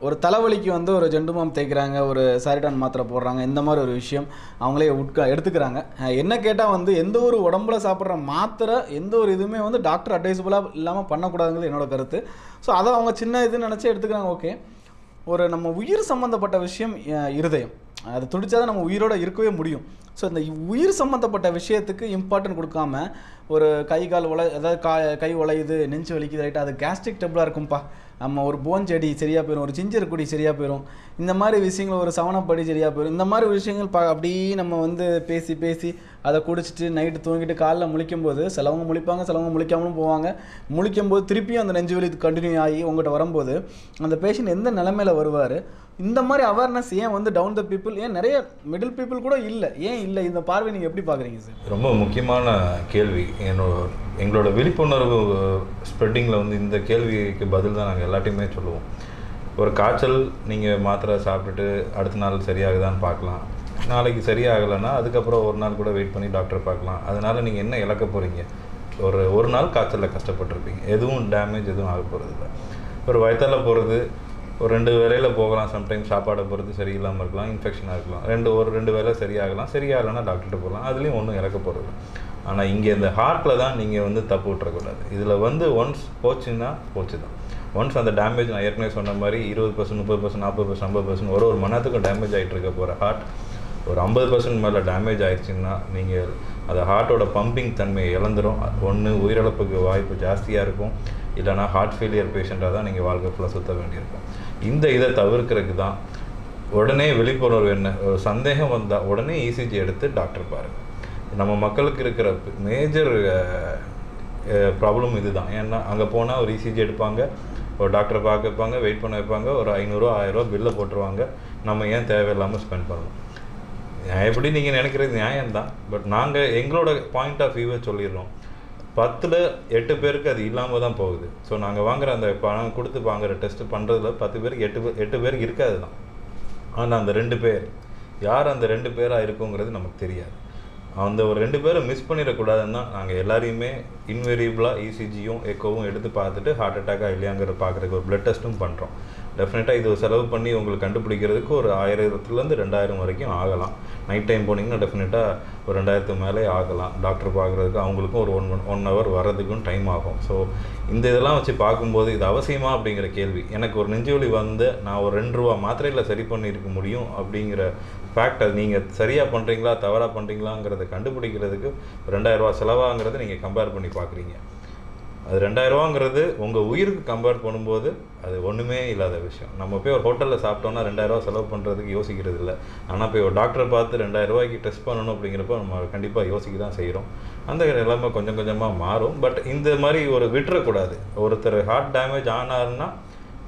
ஒரு தலைவலிக்கு வந்து ஒரு ஜெண்டுமாம் தேய்க்கிறாங்க, ஒரு சாரிடான் மாத்திரை போடுறாங்க, இந்த மாதிரி ஒரு விஷயம் அவங்களே எடுத்துக்கிறாங்க. என்ன கேட்டால் வந்து எந்த ஒரு உடம்புல சாப்பிட்ற மாத்திரை எந்த ஒரு இதுவுமே வந்து டாக்டர் அட்வைசபுளாக இல்லாமல் பண்ணக்கூடாதுங்கிறது என்னோட கருத்து. ஸோ அதை அவங்க சின்ன இதுன்னு நினச்சி எடுத்துக்கிறாங்க. ஓகே, ஒரு நம்ம உயிர் சம்மந்தப்பட்ட விஷயம் இருதயம், அது துடிச்சாதான் நம்ம உயிரோடு இருக்கவே முடியும். ஸோ இந்த உயிர் சம்மந்தப்பட்ட விஷயத்துக்கு இம்பார்ட்டன்ட் கொடுக்காம ஒரு கை கால் அதாவது கை உழையுது, நெஞ்சு வலிக்குது, ரைட்டாக அது கேஸ்ட்ரிக் ட்ரபிளாக இருக்கும்ப்பா, நம்ம ஒரு போன் செடி சரியாக போயிடும், ஒரு ஜிஞ்சர் குடி சரியாக போயிடும், இந்த மாதிரி விஷயங்கள் ஒரு சவனப்படி சரியாக போயிடும், இந்த மாதிரி விஷயங்கள் அப்படி நம்ம வந்து பேசி அதை குடிச்சிட்டு நைட்டு தூங்கிட்டு காலைல முழிக்கும்போது சிலவங்க முழிப்பாங்க, சிலவங்க முழிக்காமலும் போவாங்க. முழிக்கும்போது திருப்பியும் அந்த நெஞ்சு வலி கண்டினியூ ஆகி உங்கள்கிட்ட வரும்போது அந்த பேஷண்ட் எந்த நிலைமையில் வருவார்? இந்த மாதிரி அவேர்னஸ் ஏன் வந்து டவுன் த பீப்புள், ஏன் நிறைய மிடில் பீப்புள் கூட இல்லை, ஏன் இல்லை? இந்த பார்வை நீங்கள் எப்படி பார்க்குறீங்க சார்? ரொம்ப முக்கியமான கேள்வி. எங்களோட விழிப்புணர்வு ஸ்ப்ரெட்டிங்கில் வந்து இந்த கேள்விக்கு பதில் தான் நாங்கள் எல்லாத்தையுமே சொல்லுவோம். ஒரு காய்ச்சல் நீங்கள் மாத்திரை சாப்பிட்டுட்டு அடுத்த நாள் சரியாகுதான்னு பார்க்கலாம், நாளைக்கு சரியாகலைன்னா அதுக்கப்புறம் ஒரு நாள் கூட வெயிட் பண்ணி டாக்டரை பார்க்கலாம். அதனால் நீங்கள் என்ன இழக்க போகிறீங்க? ஒரு நாள் காய்ச்சலில் கஷ்டப்பட்டுருப்பீங்க, எதுவும் டேமேஜ் எதுவும் ஆக போகிறதில்ல. ஒரு வயத்தால் போகிறது ஒரு 2 வேளையில் போகலாம், சம்டைம்ஸ் சாப்பாடை பொறுத்து சரியில்லாமல் இருக்கலாம், இன்ஃபெக்ஷனாக இருக்கலாம், ஒரு 2 வேளை சரியாகலாம், சரியாகலைன்னா டாக்டர்கிட்ட போகலாம், அதுலேயும் ஒன்றும் இறக்க போகிறது. ஆனால் இங்கே இந்த ஹார்ட்டில் தான் நீங்கள் வந்து தப்பு விட்டுறக்கூடாது. இதில் வந்து ஒன்ஸ் போச்சுன்னா போச்சு தான். ஒன்ஸ் அந்த டேமேஜ், நான் ஏற்கனவே சொன்ன மாதிரி 20%, 30%, 40%, 50% ஒரு மணி நேரத்துக்கும் டேமேஜ் ஆகிட்டு இருக்க போகிற ஹார்ட் ஒரு 50% மேலே டேமேஜ் ஆயிடுச்சுன்னா நீங்கள் அது ஹார்ட்டோட பம்பிங் தன்மையை இழந்துடும். ஒன்று உயிரிழப்புக்கு வாய்ப்பு ஜாஸ்தியாக இருக்கும், இல்லைனா ஹார்ட் ஃபெயிலியர் பேஷண்ட்டாக தான் நீங்கள் வாழ்க்கை ஃபுல்லாக சுற்ற வேண்டியிருக்கும். இந்த இதை தவிர்க்கிறதுக்கு தான் உடனே விழிப்புணர்வு. என்ன ஒரு சந்தேகம் வந்தால் உடனே இசிஜி எடுத்து டாக்டர் பாருங்கள். நம்ம மக்களுக்கு இருக்கிற மேஜர் ப்ராப்ளம் இது தான். ஏன்னா அங்கே போனால் ஒரு இசிஜி எடுப்பாங்க, ஒரு டாக்டரை பார்க்க வைப்பாங்க, வெயிட் பண்ண வைப்பாங்க, ஒரு 500 1000 பில்லை போட்டுருவாங்க. நம்ம ஏன் தேவையில்லாமல் ஸ்பெண்ட் பண்ணணும்? எப்படி நீங்கள் நினைக்கிறது நியாயம்தான். பட் நாங்கள் எங்களோட பாயிண்ட் ஆஃப் வியூவை சொல்லிடுறோம். 10ல் 8 பேருக்கு அது இல்லாமல் தான் போகுது. ஸோ நாங்கள் வாங்குகிற அந்த பணம் கொடுத்து வாங்குகிற டெஸ்ட்டு பண்ணுறதுல 10 பேருக்கு 8 பேருக்கு இருக்காது தான். ஆனால் அந்த 2 பேர் யார் அந்த 2 பேராக இருக்குங்கிறது நமக்கு தெரியாது. அந்த ஒரு 2 பேரை மிஸ் பண்ணிடக்கூடாதுன்னு தான் நாங்கள் எல்லாரையுமே இன்வேரியபிளாக இசிஜியும் எக்கோவும் எடுத்து பார்த்துட்டு ஹார்ட் அட்டாக்காக இல்லையாங்கிறத பார்க்குறதுக்கு ஒரு பிளட் டெஸ்ட்டும் பண்ணுறோம். டெஃபினட்டாக இது செலவு பண்ணி உங்களுக்கு கண்டுபிடிக்கிறதுக்கு ஒரு 1000லேருந்து 2000 வரைக்கும் ஆகலாம். நைட் டைம் போனீங்கன்னா டெஃபினட்டாக ஒரு 2000 மேலே ஆகலாம். டாக்டர் பார்க்குறதுக்கு அவங்களுக்கும் ஒரு 1 ஹவர் வர்றதுக்கும் டைம் ஆகும். ஸோ இந்த இதெல்லாம் வச்சு பார்க்கும்போது இது அவசியமா அப்படிங்கிற கேள்வி. எனக்கு ஒரு நெஞ்சுவலி வந்து நான் ஒரு 2 ரூபா மாத்திரையில் சரி பண்ணியிருக்க முடியும் அப்படிங்கிற ஃபேக்ட், அது நீங்கள் சரியாக பண்ணுறீங்களா தவறாக பண்ணுறீங்களாங்கிறத கண்டுபிடிக்கிறதுக்கு 2000 ரூபா செலவாங்கிறத நீங்கள் கம்பேர் பண்ணி பார்க்குறீங்க. அது 2000 ரூபாங்கிறது உங்கள் உயிருக்கு கம்பேர் பண்ணும்போது அது ஒன்றுமே இல்லாத விஷயம். நம்ம போய் ஒரு ஹோட்டலில் சாப்பிட்டோன்னா 2000 ரூபா செலவு பண்ணுறதுக்கு யோசிக்கிறது இல்லை. ஆனால் போய் ஒரு டாக்டரை பார்த்து 2000 ரூபாய்க்கு டெஸ்ட் பண்ணணும் அப்படிங்கிறப்ப நம்ம கண்டிப்பாக யோசிக்க தான் செய்கிறோம். அந்த எல்லாமே கொஞ்சம் கொஞ்சமாக மாறும். பட் இந்த மாதிரி ஒரு விட்டுறக்கூடாது. ஒருத்தர் ஹார்ட் டேமேஜ் ஆனாருன்னா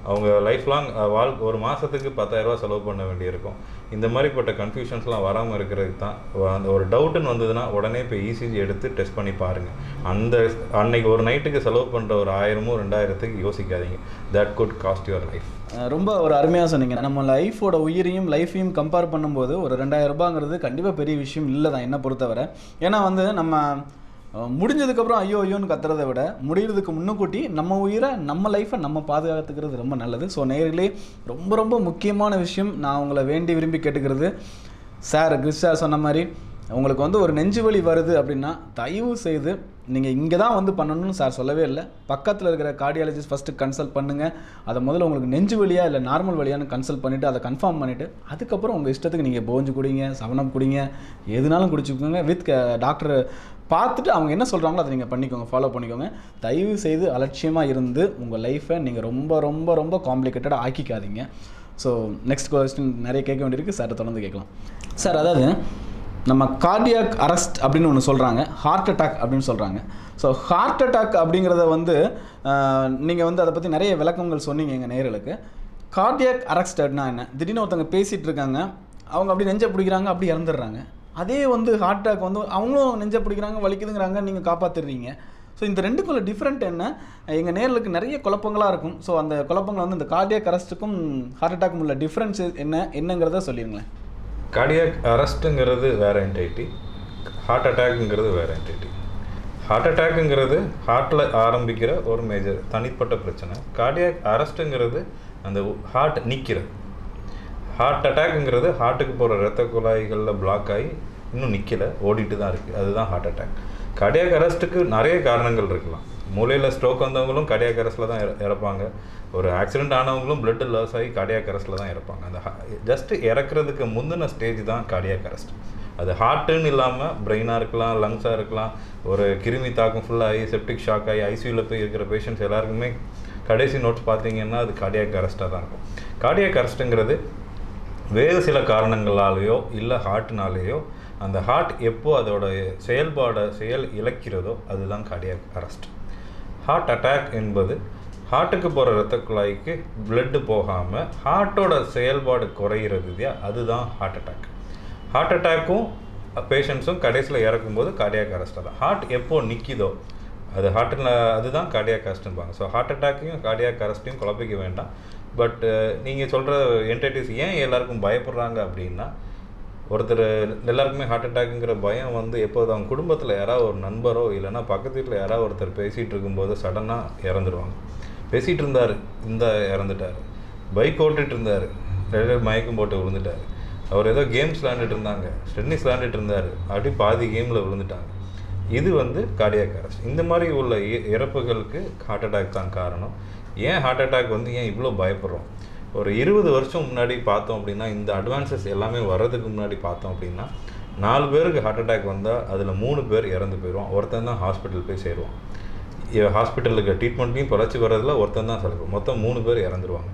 அவங்க லைஃப் லாங் ஒரு மாதத்துக்கு 10,000 ரூபா செலவு பண்ண வேண்டியிருக்கும். இந்த மாதிரிப்பட்ட கன்ஃபியூஷன்ஸ்லாம் வராமல் இருக்கிறதுக்கு தான் அந்த ஒரு டவுட்டுன்னு வந்ததுன்னா உடனே இப்போ இசிஜி எடுத்து டெஸ்ட் பண்ணி பாருங்கள். அன்னைக்கு ஒரு நைட்டுக்கு செலவு பண்ணுற ஒரு 1000 2000க்கு யோசிக்காதீங்க. That good cost your life. ரொம்ப ஒரு அருமையாக சொன்னீங்க. நம்ம லைஃபோட உயிரையும் லைஃபையும் கம்பேர் பண்ணும்போது ஒரு 2000 ரூபாங்கிறது கண்டிப்பாக பெரிய விஷயம் இல்லை தான் என்னை பொறுத்தவரை. ஏன்னா வந்து நம்ம முடிஞ்சதுக்கப்புறம் ஐயோ ஐயோன்னு கத்துறதை விட முடிகிறதுக்கு முன்னுக்கூட்டி நம்ம உயிரை நம்ம லைஃப்பை நம்ம பாதுகாத்துக்கிறது ரொம்ப நல்லது. ஸோ நேயர்களே, ரொம்ப ரொம்ப முக்கியமான விஷயம் நான் உங்களை வேண்டி விரும்பி கேட்டுக்கிறது, கிறிஸ் சார் சொன்ன மாதிரி உங்களுக்கு வந்து ஒரு நெஞ்சு வலி வருது அப்படின்னா தயவு செய்து நீங்கள் இங்கே தான் வந்து பண்ணணும்னு சார் சொல்லவே இல்லை. பக்கத்தில் இருக்கிற கார்டியாலஜிஸ்ட் ஃபஸ்ட்டு கன்சல்ட் பண்ணுங்கள். அதை முதல்ல உங்களுக்கு நெஞ்சு வலியா இல்லை நார்மல் வலியான்னு கன்சல்ட் பண்ணிவிட்டு அதை கன்ஃபார்ம் பண்ணிவிட்டு அதுக்கப்புறம் உங்கள் இஷ்டத்துக்கு நீங்கள் போஞ்சு குடிங்க, 7up குடிங்க, எதுனாலும் குடிச்சுக்கோங்க. வித் டாக்டர் பார்த்துட்டு அவங்க என்ன சொல்கிறாங்களோ அதை நீங்கள் பண்ணிக்கோங்க, ஃபாலோ பண்ணிக்கோங்க. தயவு செய்து அலட்சியமாக இருந்து உங்கள் லைஃப்பை நீங்கள் ரொம்ப ரொம்ப ரொம்ப காம்ப்ளிகேட்டடாக ஆக்கிக்காதீங்க. ஸோ நெக்ஸ்ட் கொஸ்டின் நிறைய கேட்க வேண்டியிருக்கு, சார் தொடர்ந்து கேட்கலாம். சார், அதாவது நம்ம கார்டியாக் அரெஸ்ட் அப்படின்னு ஒன்று சொல்கிறாங்க, ஹார்ட் அட்டாக் அப்படின்னு சொல்கிறாங்க. ஸோ ஹார்ட் அட்டாக் அப்படிங்கிறத வந்து நீங்கள் வந்து அதை பற்றி நிறைய விளக்கங்கள் சொன்னீங்க எங்கள் நேயர்களுக்கு. கார்டியாக் அரெஸ்ட்னா என்ன? திடீர்னு ஒருத்தவங்க பேசிகிட்டு இருக்காங்க, அவங்க அப்படி நெஞ்சை பிடிக்கிறாங்க, அப்படி இறந்துடுறாங்க. அதே வந்து ஹார்ட் அட்டாக் வந்து அவங்களும் நெஞ்சை பிடிக்கிறாங்க, வலிக்குதுங்கிறாங்க, நீங்கள் காப்பாற்றிடுறீங்க. ஸோ இந்த ரெண்டுக்குள்ள டிஃப்ரெண்ட் என்ன? எங்கள் நேர்களுக்கு நிறைய குழப்பங்களாக இருக்கும். ஸோ அந்த குழப்பங்களை வந்து இந்த கார்டியாக் அரெஸ்ட்டுக்கும் ஹார்ட் அட்டாக்கும் உள்ள டிஃப்ரென்ஸ் என்னங்கிறத சொல்லிடுங்களேன். கார்டியாக் அரெஸ்ட்டுங்கிறது வேறு என்டைட்டி, ஹார்ட் அட்டாக்குங்கிறது வேறு என்டைட்டி. ஹார்ட் அட்டாக்குங்கிறது ஹார்ட்டில் ஆரம்பிக்கிற ஒரு மேஜர் தனிப்பட்ட பிரச்சனை. கார்டியாக் அரெஸ்ட்டுங்கிறது அந்த ஹார்ட் நிற்கிறது. ஹார்ட் அட்டாக்குங்கிறது ஹார்ட்டுக்கு போகிற இரத்த குழாய்களில் பிளாக் ஆகி இன்னும் நிற்கலை, ஓடிட்டு தான் இருக்குது, அதுதான் ஹார்ட் அட்டாக். கார்டியாக் அரெஸ்ட்டுக்கு நிறைய காரணங்கள் இருக்கலாம். மூளையில் ஸ்ட்ரோக் வந்தவங்களும் கார்டியாக் அரெஸ்ட்டில் தான் இறப்பாங்க. ஒரு ஆக்சிடென்ட் ஆனவங்களும் பிளட் லாஸ் ஆகி கார்டியாக் அரெஸ்ட்டில் தான் இறப்பாங்க. அந்த ஜஸ்ட்டு இறக்குறதுக்கு முந்தின ஸ்டேஜ் தான் கார்டியாக் அரெஸ்ட். அது ஹார்ட்டுன்னு இல்லாமல் பிரெயினாக இருக்கலாம், லங்ஸாக இருக்கலாம். ஒரு கிருமி தாக்கம் ஃபுல்லாகி செப்டிக் ஷாக் ஆகி ஐசியூவில் போய் இருக்கிற பேஷண்ட்ஸ் எல்லாருக்குமே கடைசி நோட்ஸ் பார்த்தீங்கன்னா அது கார்டியாக் அரெஸ்ட்டாக தான் இருக்கும். கார்டியாக் அரெஸ்ட்டுங்கிறது வேறு சில காரணங்களாலேயோ இல்லை ஹார்ட்னாலேயோ அந்த ஹார்ட் எப்போ அதோட செயல் இழக்கிறதோ அதுதான் கார்டியாக் அரெஸ்ட். ஹார்ட் அட்டாக் என்பது ஹார்ட்டுக்கு போகிற இரத்த குழாய்க்கு பிளட்டு போகாமல் ஹார்ட்டோட செயல்பாடு குறையிறது இல்லையா, அதுதான் ஹார்ட் அட்டாக். ஹார்ட் அட்டாக்கும் பேஷண்ட்ஸும் கடைசியில் இறக்கும்போது கார்டியாக் அரெஸ்ட்டாக தான். ஹார்ட் எப்போ நிற்கிதோ அது ஹார்ட்டில் அதுதான் கார்டியாக் அரெஸ்ட்டும்பாங்க. ஸோ ஹார்ட் அட்டாக்கையும் கார்டியாக் அரெஸ்ட்டையும் குழப்பிக்க வேண்டாம். பட் நீங்கள் சொல்கிற என்டைட்டிஸ் ஏன் எல்லாருக்கும் பயப்படுறாங்க அப்படின்னா, ஒருத்தர் எல்லாருக்குமே ஹார்ட் அட்டாக்குங்கிற பயம் வந்து எப்போது அவங்க குடும்பத்தில் யாராவது ஒரு நண்பரோ இல்லைன்னா பக்கத்து வீட்டில் யாராவது ஒருத்தர் பேசிகிட்டு இருக்கும்போது சடனாக இறந்துருவாங்க. பேசிகிட்டு இருந்தார், இறந்துட்டார். பைக் ஓட்டிகிட்டு இருந்தார், மயக்கம் போட்டு விழுந்துட்டார். அவர் ஏதோ கேம்ஸ் விளாண்டுட்டு இருந்தாங்க, டென்னிஸ் விளாண்டுட்டு இருந்தார், அப்படி பாதி கேமில் விழுந்துட்டாங்க. இது வந்து கார்டியாக் அரெஸ்ட். இந்த மாதிரி உள்ள இறப்புகளுக்கு ஹார்ட் அட்டாக் தான் காரணம். ஏன் ஹார்ட் அட்டாக் வந்து ஏன் இவ்வளோ பயப்படுறோம்? ஒரு 20 வருஷம் முன்னாடி பார்த்தோம் அப்படின்னா, இந்த அட்வான்சஸ் எல்லாமே வர்றதுக்கு முன்னாடி பார்த்தோம் அப்படின்னா 4 பேருக்கு ஹார்ட் அட்டாக் வந்தால் அதில் 3 பேர் இறந்து போயிடுவான். ஒருத்தன் தான் ஹாஸ்பிட்டல் போய் சேருவான். ஹாஸ்பிட்டலுக்கு ட்ரீட்மெண்ட்லையும் பொழைச்சி வர்றதில் ஒருத்தன் தான் செலவு. மொத்தம் 3 பேர் இறந்துருவாங்க.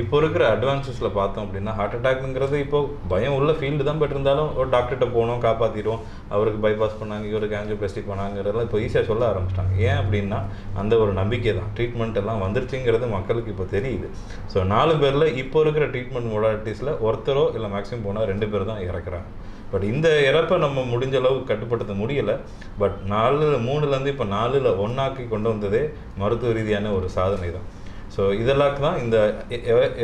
இப்போ இருக்கிற அட்வான்சஸில் பார்த்தோம் அப்படின்னா ஹார்ட் அட்டாக்ங்கிறது இப்போது பயம் உள்ள ஃபீல்டு தான். பட் இருந்தாலும் ஒரு டாக்டர்கிட்ட போனோம், காப்பாற்றிடுவோம், அவருக்கு பைபாஸ் பண்ணாங்க, இவருக்கு ஆஞ்சியோபிளாஸ்டி பண்ணாங்கிறதெல்லாம் இப்போ ஈஸியாக சொல்ல ஆரம்பிச்சிட்டாங்க. ஏன் அப்படின்னா அந்த ஒரு நம்பிக்கை தான். ட்ரீட்மெண்ட் எல்லாம் வந்துருச்சுங்கிறது மக்களுக்கு இப்போ தெரியுது. ஸோ 4 பேரில் இப்போ இருக்கிற ட்ரீட்மெண்ட் மொடாலிட்டிஸில் ஒருத்தரோ இல்லை மேக்ஸிமம் போனால் 2 பேர் தான் இறக்குறாங்க. பட் இந்த இறப்பை நம்ம முடிஞ்ச அளவுக்கு கட்டுப்படுத்த முடியலை. பட் 3லேருந்து இப்போ 4ல் 1 கொண்டு வந்ததே மருத்துவ ரீதியான ஒரு சாதனை தான். ஸோ இதெல்லாம் தான் இந்த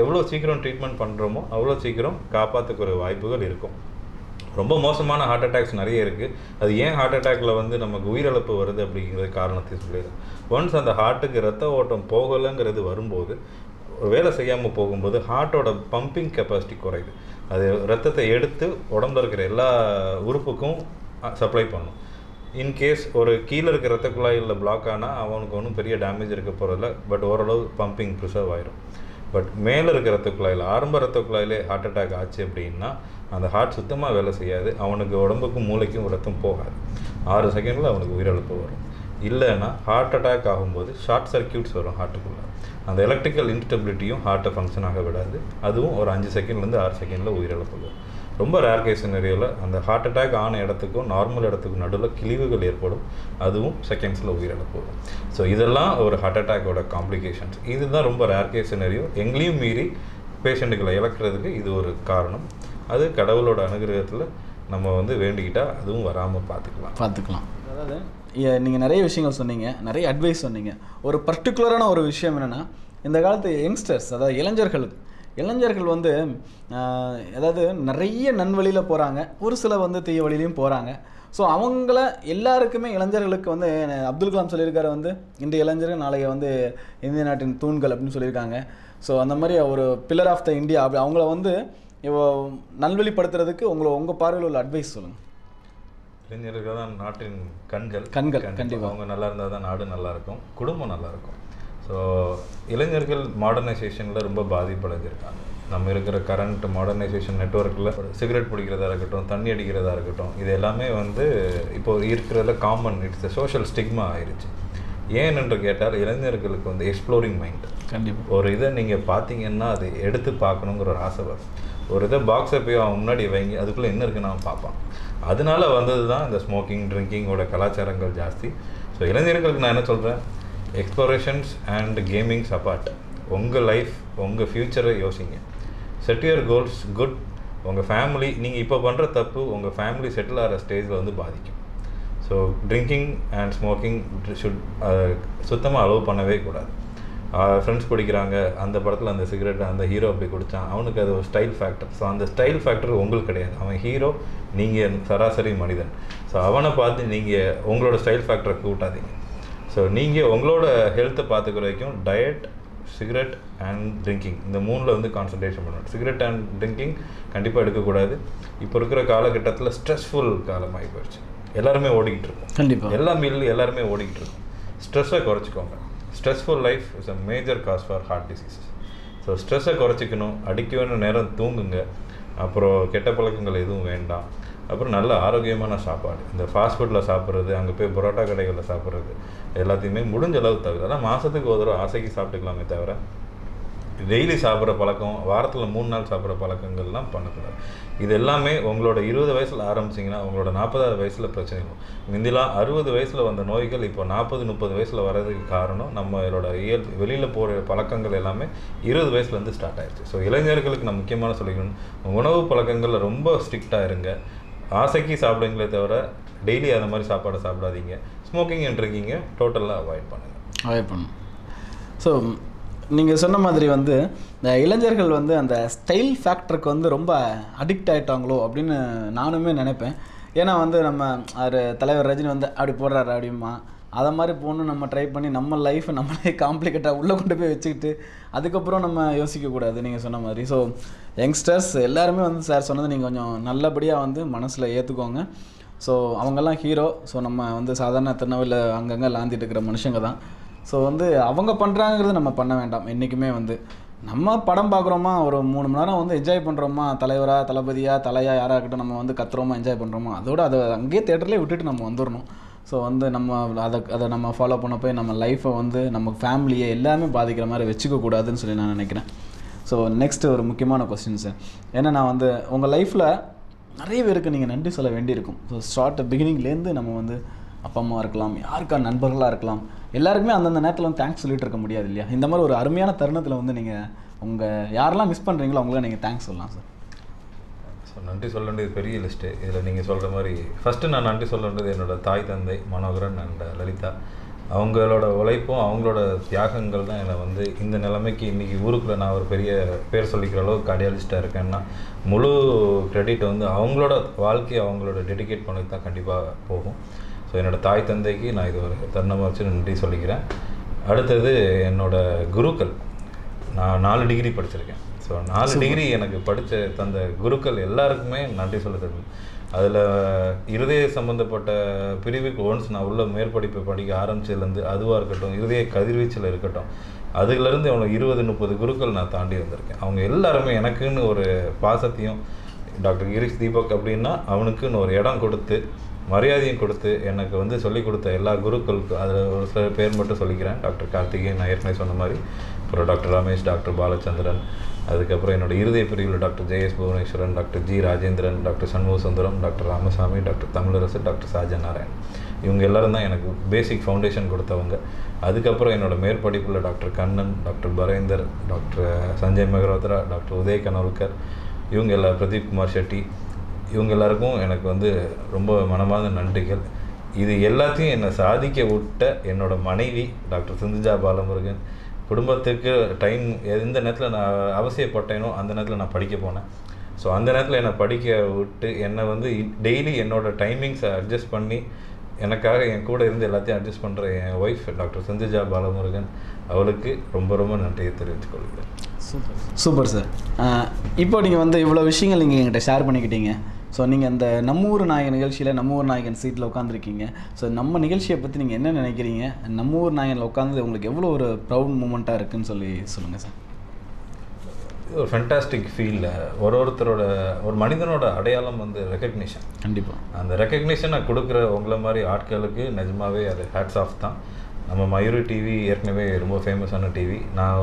எவ்வளோ சீக்கிரம் ட்ரீட்மெண்ட் பண்ணுறோமோ அவ்வளோ சீக்கிரம் காப்பாற்றக்கூடிய வாய்ப்புகள் இருக்கும். ரொம்ப மோசமான ஹார்ட் அட்டாக்ஸ் நிறைய இருக்குது. அது ஏன் ஹார்ட் அட்டாக்ல வந்து நமக்கு உயிரிழப்பு வருது அப்படிங்கிறது காரணத்தை சொல்லிடுது. ஒன்ஸ் அந்த ஹார்ட்டுக்கு ரத்த ஓட்டம் போகலைங்கிறது வரும்போது, வேலை செய்யாமல் போகும்போது ஹார்ட்டோட பம்பிங் கெப்பாசிட்டி குறையுது. அது ரத்தத்தை எடுத்து உடம்புல இருக்கிற எல்லா உறுப்புக்கும் சப்ளை பண்ணும். இன்கேஸ் ஒரு கீழே இருக்க ரத்த குழாயில் பிளாக் ஆனால் அவனுக்கு ஒன்றும் பெரிய டேமேஜ் இருக்க போகிறதில்ல. பட் ஓரளவு பம்பிங் ப்ரிசர்வ் ஆயிரும். பட் மேலே இருக்க ரத்த குழாயில், ஆரம்ப ரத்த குழாயிலே ஹார்ட் அட்டாக் ஆச்சு அப்படின்னா அந்த ஹார்ட் சுத்தமாக வேலை செய்யாது. அவனுக்கு உடம்புக்கும் மூளைக்கும் ரத்தம் போகாது. 6 செகண்டில் அவனுக்கு உயிரிழப்பு வரும். இல்லைன்னா ஹார்ட் அட்டாக் ஆகும்போது ஷார்ட் சர்க்கியூட்ஸ் வரும் ஹார்ட்டுக்குள்ளே. அந்த எலக்ட்ரிக்கல் இன்ஸ்டபிலிட்டியும் ஹார்ட்டை ஃபங்க்ஷன் ஆக விடாது. அதுவும் ஒரு 5 செகண்ட்லேருந்து 6 செகண்டில் உயிரிழப்பு வரும். ரொம்ப ரேர் கேஸ் சினரியோவில் அந்த ஹார்ட் அட்டாக் ஆன இடத்துக்கும் நார்மல் இடத்துக்கும் நடுவில் கிழிவுகள் ஏற்படும். அதுவும் செகண்ட்ஸில் உயிரிழப்பு வரும். ஸோ இதெல்லாம் ஒரு ஹார்ட் அட்டாக்கோட காம்ப்ளிகேஷன்ஸ். இதுதான் ரொம்ப ரேர் கேஸ் சினரியோ. எங்களையும் மீறி பேஷண்ட்டுகளை இழக்கிறதுக்கு இது ஒரு காரணம். அது கடவுளோட அனுகிரகத்தில் நம்ம வந்து வேண்டிக்கிட்டால் அதுவும் வராமல் பார்த்துக்கலாம். அதாவது நீங்கள் நிறைய விஷயங்கள் சொன்னீங்க, நிறைய அட்வைஸ் சொன்னீங்க. ஒரு பர்டிகுலரான ஒரு விஷயம் என்னென்னா, இந்த காலத்து யங்ஸ்டர்ஸ், அதாவது இளைஞர்கள் வந்து அதாவது நிறைய நன்வழியில் போகிறாங்க, ஒரு சில வந்து தீய வழியிலையும் போகிறாங்க. ஸோ அவங்கள எல்லாருக்குமே இளைஞர்களுக்கு வந்து அப்துல் கலாம் சொல்லியிருக்காரு வந்து, இன்றைய இளைஞர்கள் நாளைய வந்து இந்திய நாட்டின் தூண்கள் அப்படின்னு சொல்லியிருக்காங்க. ஸோ அந்த மாதிரி ஒரு பில்லர் ஆஃப் த இந்தியா அப்படி அவங்கள வந்து நல்வழிப்படுத்துறதுக்கு உங்கள் பார்வையில் உள்ள அட்வைஸ் சொல்லுங்கள். இளைஞர்கள் தான் நாட்டின் கண்கள். கண்டிப்பாக அவங்க நல்லா இருந்தால் தான் நாடு நல்லாயிருக்கும், குடும்பம் நல்லாயிருக்கும். ஸோ இளைஞர்கள் மாடர்னைசேஷனில் ரொம்ப பாதிப்படைஞ்சிருக்காங்க. நம்ம இருக்கிற கரண்ட் மாடர்னைசேஷன் நெட்வொர்க்கில் சிகரெட் பிடிக்கிறதா இருக்கட்டும், தண்ணி அடிக்கிறதா இருக்கட்டும், இது எல்லாமே வந்து இப்போ இருக்கிறதுல common. It's a social stigma ஆயிடுச்சு. ஏன் என்று கேட்டால் இளைஞர்களுக்கு வந்து எக்ஸ்ப்ளோரிங் மைண்ட். கண்டிப்பாக ஒரு இதை நீங்கள் பார்த்தீங்கன்னா அதை எடுத்து பார்க்கணுங்கிற ஒரு ஆசை வரும். ஒரு இதை பாக்ஸை போய் அவன் முன்னாடி வைங்க, அதுக்குள்ளே என்ன இருக்குன்னு அவன் பார்ப்பான். அதனால வந்தது தான் இந்த ஸ்மோக்கிங் ட்ரிங்கிங்கோட கலாச்சாரங்கள் ஜாஸ்தி. ஸோ இளைஞர்களுக்கு நான் என்ன சொல்கிறேன், எக்ஸ்ப்ளோரேஷன்ஸ் அண்ட் கேமிங்ஸ் அப்பார்ட், உங்கள் லைஃப், உங்கள் ஃப்யூச்சரை யோசிங்க. Set your goals good. உங்கள் ஃபேமிலி, நீங்கள் இப்போ பண்ணுற தப்பு உங்கள் ஃபேமிலி செட்டில் ஆகிற ஸ்டேஜில் வந்து பாதிக்கும். ஸோ ட்ரிங்கிங் அண்ட் ஸ்மோக்கிங் சுத்தமாக அலோவ் பண்ணவே கூடாது. ஃப்ரெண்ட்ஸ் குடிக்கிறாங்க, அந்த படத்தில் அந்த சிகரெட் அந்த ஹீரோ அப்படி குடித்தான், அவனுக்கு அது ஒரு ஸ்டைல் ஃபேக்டர். ஸோ அந்த ஸ்டைல் ஃபேக்டர் உங்களுக்கு கிடையாது. அவன் ஹீரோ, நீங்கள் சராசரி மனிதன். ஸோ அவனை பார்த்து நீங்கள் உங்களோட ஸ்டைல் ஃபேக்டரை கூட்டாதீங்க. ஸோ நீங்கள் உங்களோட ஹெல்த்தை பார்த்துக்கிற வரைக்கும் டயட், சிகரெட் அண்ட் ட்ரிங்கிங், இந்த 3ல் வந்து கான்சன்ட்ரேஷன் பண்ணணும். சிகரெட் அண்ட் ட்ரிங்கிங் கண்டிப்பாக எடுக்கக்கூடாது. இப்போ இருக்கிற காலகட்டத்தில் ஸ்ட்ரெஸ்ஃபுல் காலமாகி போயிடுச்சு. எல்லாருமே ஓடிக்கிட்டு இருக்கோம். கண்டிப்பாக எல்லா மீல்லையும் எல்லாருமே ஓடிக்கிட்டு இருக்கோம். ஸ்ட்ரெஸ்ஸை குறைச்சிக்கோங்க. Stressful life is a major cause for heart diseases. So ஸ்ட்ரெஸ்ஸை குறைச்சிக்கணும். அடிக்க வேண்டிய நேரம் தூங்குங்க. அப்புறம் கெட்ட பழக்கங்கள் எதுவும் வேண்டாம். அப்புறம் நல்ல ஆரோக்கியமான சாப்பாடு. இந்த ஃபாஸ்ட் ஃபுட்டில் சாப்பிட்றது, அங்கே போய் பரோட்டா கடைகளில் சாப்பிட்றது எல்லாத்தையுமே முடிஞ்ச அளவு தவிர, அதான் மாதத்துக்கு ஒரு தடவை ஆசைக்கு சாப்பிட்டுக்கலாமே தவிர டெய்லி சாப்பிட்ற பழக்கம், வாரத்தில் 3 நாள் சாப்பிட்ற பழக்கங்கள்லாம் பண்ணக்கூடாது. இது எல்லாமே உங்களோட 20 வயசில் ஆரம்பிச்சிங்கன்னா உங்களோட 40வது வயசில் பிரச்சனை இருக்கும். முந்திலாம் 60 வயசில் வந்த நோய்கள் இப்போ 40-30 வயசில் வர்றதுக்கு காரணம் நம்மளோட வெளியில் போகிற பழக்கங்கள் எல்லாமே 20 வயசுலேருந்து ஸ்டார்ட் ஆயிடுச்சு. ஸோ இளைஞர்களுக்கு நான் முக்கியமான சொல்லிக்கணும், உணவு பழக்கங்களில் ரொம்ப ஸ்ட்ரிக்டாக இருங்க. ஆசைக்கு சாப்பிடுங்களே தவிர டெய்லி அந்த மாதிரி சாப்பாடை சாப்பிடாதீங்க. ஸ்மோக்கிங் அண்ட் ட்ரிங்கிங்கை டோட்டலாக அவாய்ட் பண்ணுங்கள். ஸோ நீங்கள் சொன்ன மாதிரி வந்து இந்த இளைஞர்கள் வந்து அந்த ஸ்டைல் ஃபேக்டருக்கு வந்து ரொம்ப அடிக்ட் ஆகிட்டாங்களோ அப்படின்னு நானுமே நினைப்பேன். ஏன்னா வந்து நம்ம தலைவர் ரஜினி வந்து அப்படி போடுறாரு அப்படிமா, அதை மாதிரி போகணும் நம்ம ட்ரை பண்ணி நம்ம லைஃப்பை நம்மளே காம்ப்ளிகேட்டாக உள்ளே கொண்டு போய் வச்சுக்கிட்டு அதுக்கப்புறம் நம்ம யோசிக்கக்கூடாது நீங்கள் சொன்ன மாதிரி. ஸோ யங்ஸ்டர்ஸ் எல்லாருமே வந்து சார் சொன்னது நீங்கள் கொஞ்சம் நல்லபடியாக வந்து மனசில் ஏற்றுக்கோங்க. ஸோ அவங்கெல்லாம் ஹீரோ. ஸோ நம்ம வந்து சாதாரண திருநெல்வேலியில் அங்கங்கே லாந்திட்டு இருக்கிற மனுஷங்க தான். ஸோ வந்து அவங்க பண்ணுறாங்கிறது நம்ம பண்ண வேண்டாம். என்றைக்குமே வந்து நம்ம படம் பார்க்குறோமா, ஒரு 3 மணி நேரம் வந்து என்ஜாய் பண்ணுறோமா, தலைவராக தலையாராக இருக்கட்டும், நம்ம வந்து கத்துறோமா என்ஜாய் பண்ணுறோமா, அதை அங்கேயே தேட்டர்லேயே விட்டுட்டு நம்ம வந்துடணும். ஸோ வந்து நம்ம அதை நம்ம ஃபாலோ பண்ண போய் நம்ம லைஃப்பை வந்து நம்ம ஃபேமிலியை எல்லாமே பாதிக்கிற மாதிரி வச்சுக்கக்கூடாதுன்னு சொல்லி நான் நினைக்கிறேன். ஸோ நெக்ஸ்ட் ஒரு முக்கியமான கொஸ்டின் சார். ஏன்னா நான் வந்து உங்கள் லைஃப்பில் நிறைய பேருக்கு நீங்கள் நன்றி சொல்ல வேண்டியிருக்கும். ஸோ பிகினிங்லேருந்து நம்ம வந்து அப்பா அம்மா இருக்கலாம், யாருக்கா நண்பர்களாக இருக்கலாம், எல்லாருக்குமே அந்தந்த நேரத்தில் வந்து தேங்க்ஸ் சொல்லிட்டு இருக்க முடியாது இல்லையா? இந்த மாதிரி ஒரு அருமையான தருணத்தில் வந்து நீங்கள் உங்கள் யாரெல்லாம் மிஸ் பண்ணுறீங்களோ அவங்களாம் நீங்கள் தேங்க்ஸ் சொல்லலாம் சார். ஸோ நன்றி சொல்ல வேண்டியது பெரிய லிஸ்ட்டு. இதில் நீங்கள் சொல்கிற மாதிரி ஃபஸ்ட்டு நான் நன்றி சொல்ல வேண்டியது என்னோடய தாய் தந்தை மனோகரன் அண்ட் லலிதா. அவங்களோட உழைப்பும் அவங்களோட தியாகங்கள் தான் என்னை வந்து இந்த நிலைமைக்கு இன்றைக்கி ஊருக்குள்ளே நான் ஒரு பெரிய பேர் சொல்லிக்கிற அளவுக்கு கார்டியாலஜிஸ்ட்டாக இருக்கேன்னா முழு கிரெடிட் வந்து அவங்களோட வாழ்க்கையை அவங்களோட டெடிகேட் பண்ணி தான் கண்டிப்பாக போகும். ஸோ என்னோடய தாய் தந்தைக்கு நான் இது ஒரு தருணமாக வச்சு நன்றி சொல்லிக்கிறேன். அடுத்தது என்னோடய குருக்கள். நான் 4 டிகிரி படிச்சிருக்கேன். ஸோ 4 டிகிரி எனக்கு படித்த தந்த குருக்கள் எல்லாருக்குமே நன்றி சொல்ல தெரியும். அதில் இருதய சம்மந்தப்பட்ட பிரிவுக்கு ஒன்ஸ் நான் உள்ள மேற்படிப்பை படிக்க ஆரம்பிச்சதுலேருந்து அதுவாக இருக்கட்டும், இருதய கதிர்வீச்சில் இருக்கட்டும், அதுலேருந்து அவனை 20-30 குருக்கள் நான் தாண்டி வந்திருக்கேன். அவங்க எல்லாருமே எனக்குன்னு ஒரு பாசத்தையும், டாக்டர் கிரீஷ் தீபக் அப்படின்னா அவனுக்குன்னு ஒரு இடம் கொடுத்து மரியாதையும் கொடுத்து எனக்கு வந்து சொல்லிக் கொடுத்த எல்லா குருக்களுக்கும் அதில் ஒரு சில பேர் மட்டும் சொல்லிக்கிறேன். டாக்டர் கார்த்திகேயன், நான் ஏற்கனவே சொன்ன மாதிரி, அப்புறம் டாக்டர் ரமேஷ், டாக்டர் பாலச்சந்திரன், அதுக்கப்புறம் என்னோடய இருதய பிரிவில் doctor Jayas Bhuvaneswaran, doctor G Rajendran, doctor Shanmuga Sundaram, doctor Ramasamy, doctor Tamilarasu, doctor Sajan Narayan. இவங்க எல்லோரும் தான் எனக்கு பேசிக் ஃபவுண்டேஷன் கொடுத்தவங்க. அதுக்கப்புறம் என்னோடய மேற்படிப்பில் doctor Kannan, doctor Parendar, doctor Sanjay Mehrotra, doctor Uday Kanolkar, இவங்க எல்லா பிரதீப் குமார் ஷெட்டி, இவங்க எல்லாருக்கும் எனக்கு வந்து ரொம்ப மனமார்ந்த நன்றிகள். இது எல்லாத்தையும் என்னை சாதிக்க விட்ட என்னோடய மனைவி டாக்டர் சிந்துஜா பாலமுருகன். குடும்பத்துக்கு டைம் எந்த நேரத்தில் நான் அவசியப்பட்டேனோ அந்த நேரத்தில் நான் படிக்க போனேன். ஸோ அந்த நேரத்தில் என்னை படிக்க விட்டு என்னை வந்து டெய்லி என்னோடய டைமிங்ஸை அட்ஜஸ்ட் பண்ணி எனக்காக என் கூட இருந்து எல்லாத்தையும் அட்ஜஸ்ட் பண்ணுற என் ஒய்ஃப் டாக்டர் சிந்துஜா பாலமுருகன், அவளுக்கு ரொம்ப ரொம்ப நன்றியை தெரிவித்துக் கொள்கிறேன். Super sir. இப்போ நீங்கள் வந்து இவ்வளோ விஷயங்கள் நீங்கள் என்கிட்ட ஷேர் பண்ணிக்கிட்டீங்க. ஸோ நீங்கள் இந்த நம்ம ஊர் நாயகன் நிகழ்ச்சியில் நம்ம ஊர் நாயகன் சீட்டில் உட்காந்துருக்கீங்க. ஸோ நம்ம நிகழ்ச்சியை பற்றி நீங்கள் என்ன நினைக்கிறீங்க? நம்ம ஊர் நாயகனில் உட்காந்து உங்களுக்கு எவ்வளோ ஒரு ப்ரௌட் மூமெண்ட்டாக இருக்குதுன்னு சொல்லுங்கள் சார். இது ஒரு ஃபென்டாஸ்டிக் ஃபீல். ஒருத்தரோட ஒரு மனிதனோட அடையாளம் வந்து ரெக்கக்னிஷன். கண்டிப்பாக அந்த ரெக்கக்னிஷனை கொடுக்குற உங்களை மாதிரி ஆட்களுக்கு நிஜமாகவே அது ஹேட்ஸ் ஆஃப் தான். நம்ம மயூரி டிவி ஏற்கனவே ரொம்ப ஃபேமஸான டிவி. நான்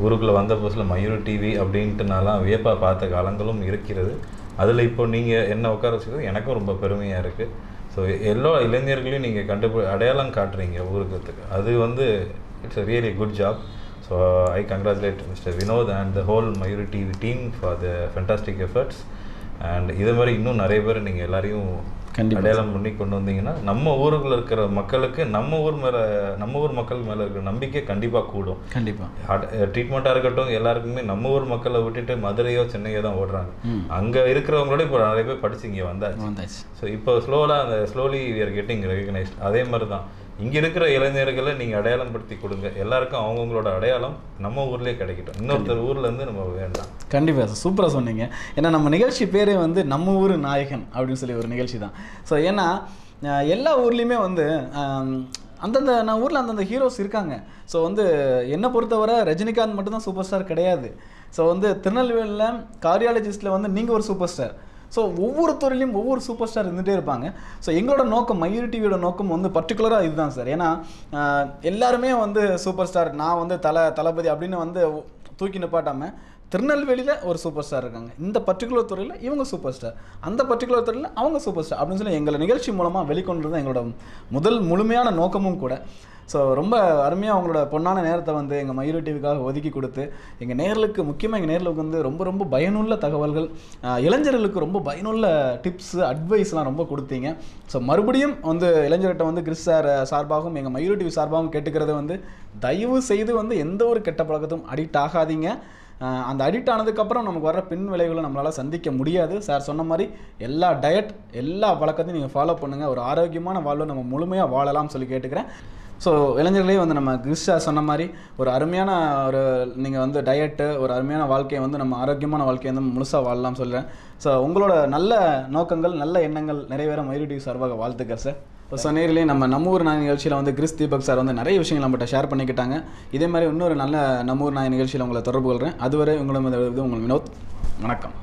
ஊருக்குள்ளே வந்த புதுசில் மயூரி டிவி அப்படின்ட்டுனாலாம் வியப்பாக பார்த்த காலங்களும் இருக்கிறது. அதில் இப்போ நீங்கள் என்ன உட்கார வச்சுக்கிறது எனக்கும் ரொம்ப பெருமையாக இருக்குது. ஸோ எல்லா இளைஞர்களையும் நீங்கள் அடையாளம் காட்டுறீங்க ஊருக்கிறதுக்கு. அது வந்து it's a really good job. So I congratulate mister Vinod and the whole Mayuri TV team for the fantastic efforts. And இதே மாதிரி இன்னும் நிறைய பேர் நீங்கள் எல்லாரையும் அடையாளம் பண்ணி கொண்டு வந்தீங்கன்னா நம்ம ஊருக்குள்ள இருக்கிற மக்களுக்கு நம்ம ஊர் மக்கள் மேலே இருக்கிற நம்பிக்கை கண்டிப்பாக கூடும். கண்டிப்பாக ட்ரீட்மெண்ட்டாக இருக்கட்டும், எல்லாருக்குமே நம்ம ஊர் மக்களை விட்டுட்டு மதுரையோ சென்னையோ தான் ஓடுறாங்க. அங்கே இருக்கிறவங்களோட இப்போ நிறைய பேர் படிச்சு இங்கே வந்தாச்சு. ஸோ இப்போ slowly we are getting recognised. அதே மாதிரி தான் இங்கே இருக்கிற இளைஞர்களை நீங்கள் அடையாளம் படுத்தி கொடுங்க. எல்லாருக்கும் அவங்கவுங்களோட அடையாளம் நம்ம ஊர்லேயே கிடைக்கட்டும். இன்னொருத்தர் ஊர்லேருந்து நம்ம வேண்டாம். கண்டிப்பாக சார், சூப்பராக சொன்னீங்க. ஏன்னா நம்ம நிகழ்ச்சி பேரே வந்து நம்ம ஊர் நாயகன் அப்படின்னு சொல்லி ஒரு நிகழ்ச்சி தான். ஸோ ஏன்னா எல்லா ஊர்லேயுமே வந்து அந்தந்த நான் ஊரில் அந்தந்த ஹீரோஸ் இருக்காங்க. ஸோ வந்து என்னை பொறுத்தவரை ரஜினிகாந்த் மட்டும்தான் சூப்பர் ஸ்டார் கிடையாது. ஸோ வந்து திருநெல்வேலியில் கார்டியாலஜிஸ்ட்டில் வந்து நீங்கள் ஒரு சூப்பர் ஸ்டார். ஸோ ஒவ்வொரு துறையிலையும் ஒவ்வொரு சூப்பர் ஸ்டார் இருந்துகிட்டே இருப்பாங்க. ஸோ எங்களோட நோக்கம், மயூரி டிவியோட நோக்கம் வந்து பர்டிகுலராக இதுதான் சார். ஏன்னா எல்லாருமே வந்து சூப்பர் ஸ்டார், நான் வந்து தளபதி அப்படின்னு வந்து தூக்கி நிப்பாட்டாமல் திருநெல்வேலியில் ஒரு சூப்பர் ஸ்டார் இருக்காங்க, இந்த பர்டிகுலர் துறையில் இவங்க சூப்பர் ஸ்டார், அந்த பர்டிகுலர் துறையில் அவங்க சூப்பர் ஸ்டார் அப்படின்னு சொல்லி எங்களை நிகழ்ச்சி மூலமாக வெளிக்கொண்டு தான் எங்களோட முதல் முழுமையான நோக்கமும் கூட. ஸோ ரொம்ப அருமையாக அவங்களோட பொன்னான நேரத்தை வந்து எங்கள் மயூரி டிவிக்காக ஒதுக்கி கொடுத்து எங்கள் நேர்களுக்கு, முக்கியமாக எங்கள் நேர்களுக்கு வந்து ரொம்ப ரொம்ப பயனுள்ள தகவல்கள், இளைஞர்களுக்கு ரொம்ப பயனுள்ள டிப்ஸு அட்வைஸ்லாம் ரொம்ப கொடுத்தீங்க. ஸோ மறுபடியும் வந்து இளைஞர்கிட்ட வந்து கிறிஸ் சார் சார்பாகவும் எங்கள் மயூரி டிவி சார்பாகவும் கேட்டுக்கிறது வந்து தயவு செய்து வந்து எந்த ஒரு கெட்ட பழக்கத்தும் அடிக்ட் ஆகாதீங்க. அந்த அடிக்ட் ஆனதுக்கப்புறம் நமக்கு வர பின் விளைவுகளை நம்மளால் சந்திக்க முடியாது. சார் சொன்ன மாதிரி எல்லா டயட் எல்லா பழக்கத்தையும் நீங்கள் ஃபாலோ பண்ணுங்கள், ஒரு ஆரோக்கியமான வாழ்வை நம்ம முழுமையாக வாழலாம்னு சொல்லி கேட்டுக்கிறேன். ஸோ இளைஞர்களே வந்து நம்ம கிறிஸ் சார் சொன்ன மாதிரி ஒரு அருமையான ஒரு நீங்கள் வந்து டயட்டு, ஒரு அருமையான வாழ்க்கையை வந்து நம்ம ஆரோக்கியமான வாழ்க்கையை வந்து முழுசாக வாழலாம்னு சொல்கிறேன். ஸோ உங்களோட நல்ல நோக்கங்கள் நல்ல எண்ணங்கள் நிறைவேற மயூரி டிவி சார்பாக வாழ்த்துக்கள் சார். ஸோ நேரிலே நம்ம ஊர் நாய் நிகழ்ச்சியில் வந்து கிறிஸ் தீபக் சார் வந்து நிறைய விஷயங்கள் நம்மகிட்ட ஷேர் பண்ணிக்கிட்டாங்க. இதே மாதிரி இன்னொரு நல்ல நம்ம ஊர் நாய் நிகழ்ச்சியில் உங்களை தொடர்பு கொள்கிறேன். அதுவரை உங்களை உங்கள் வினோத், வணக்கம்.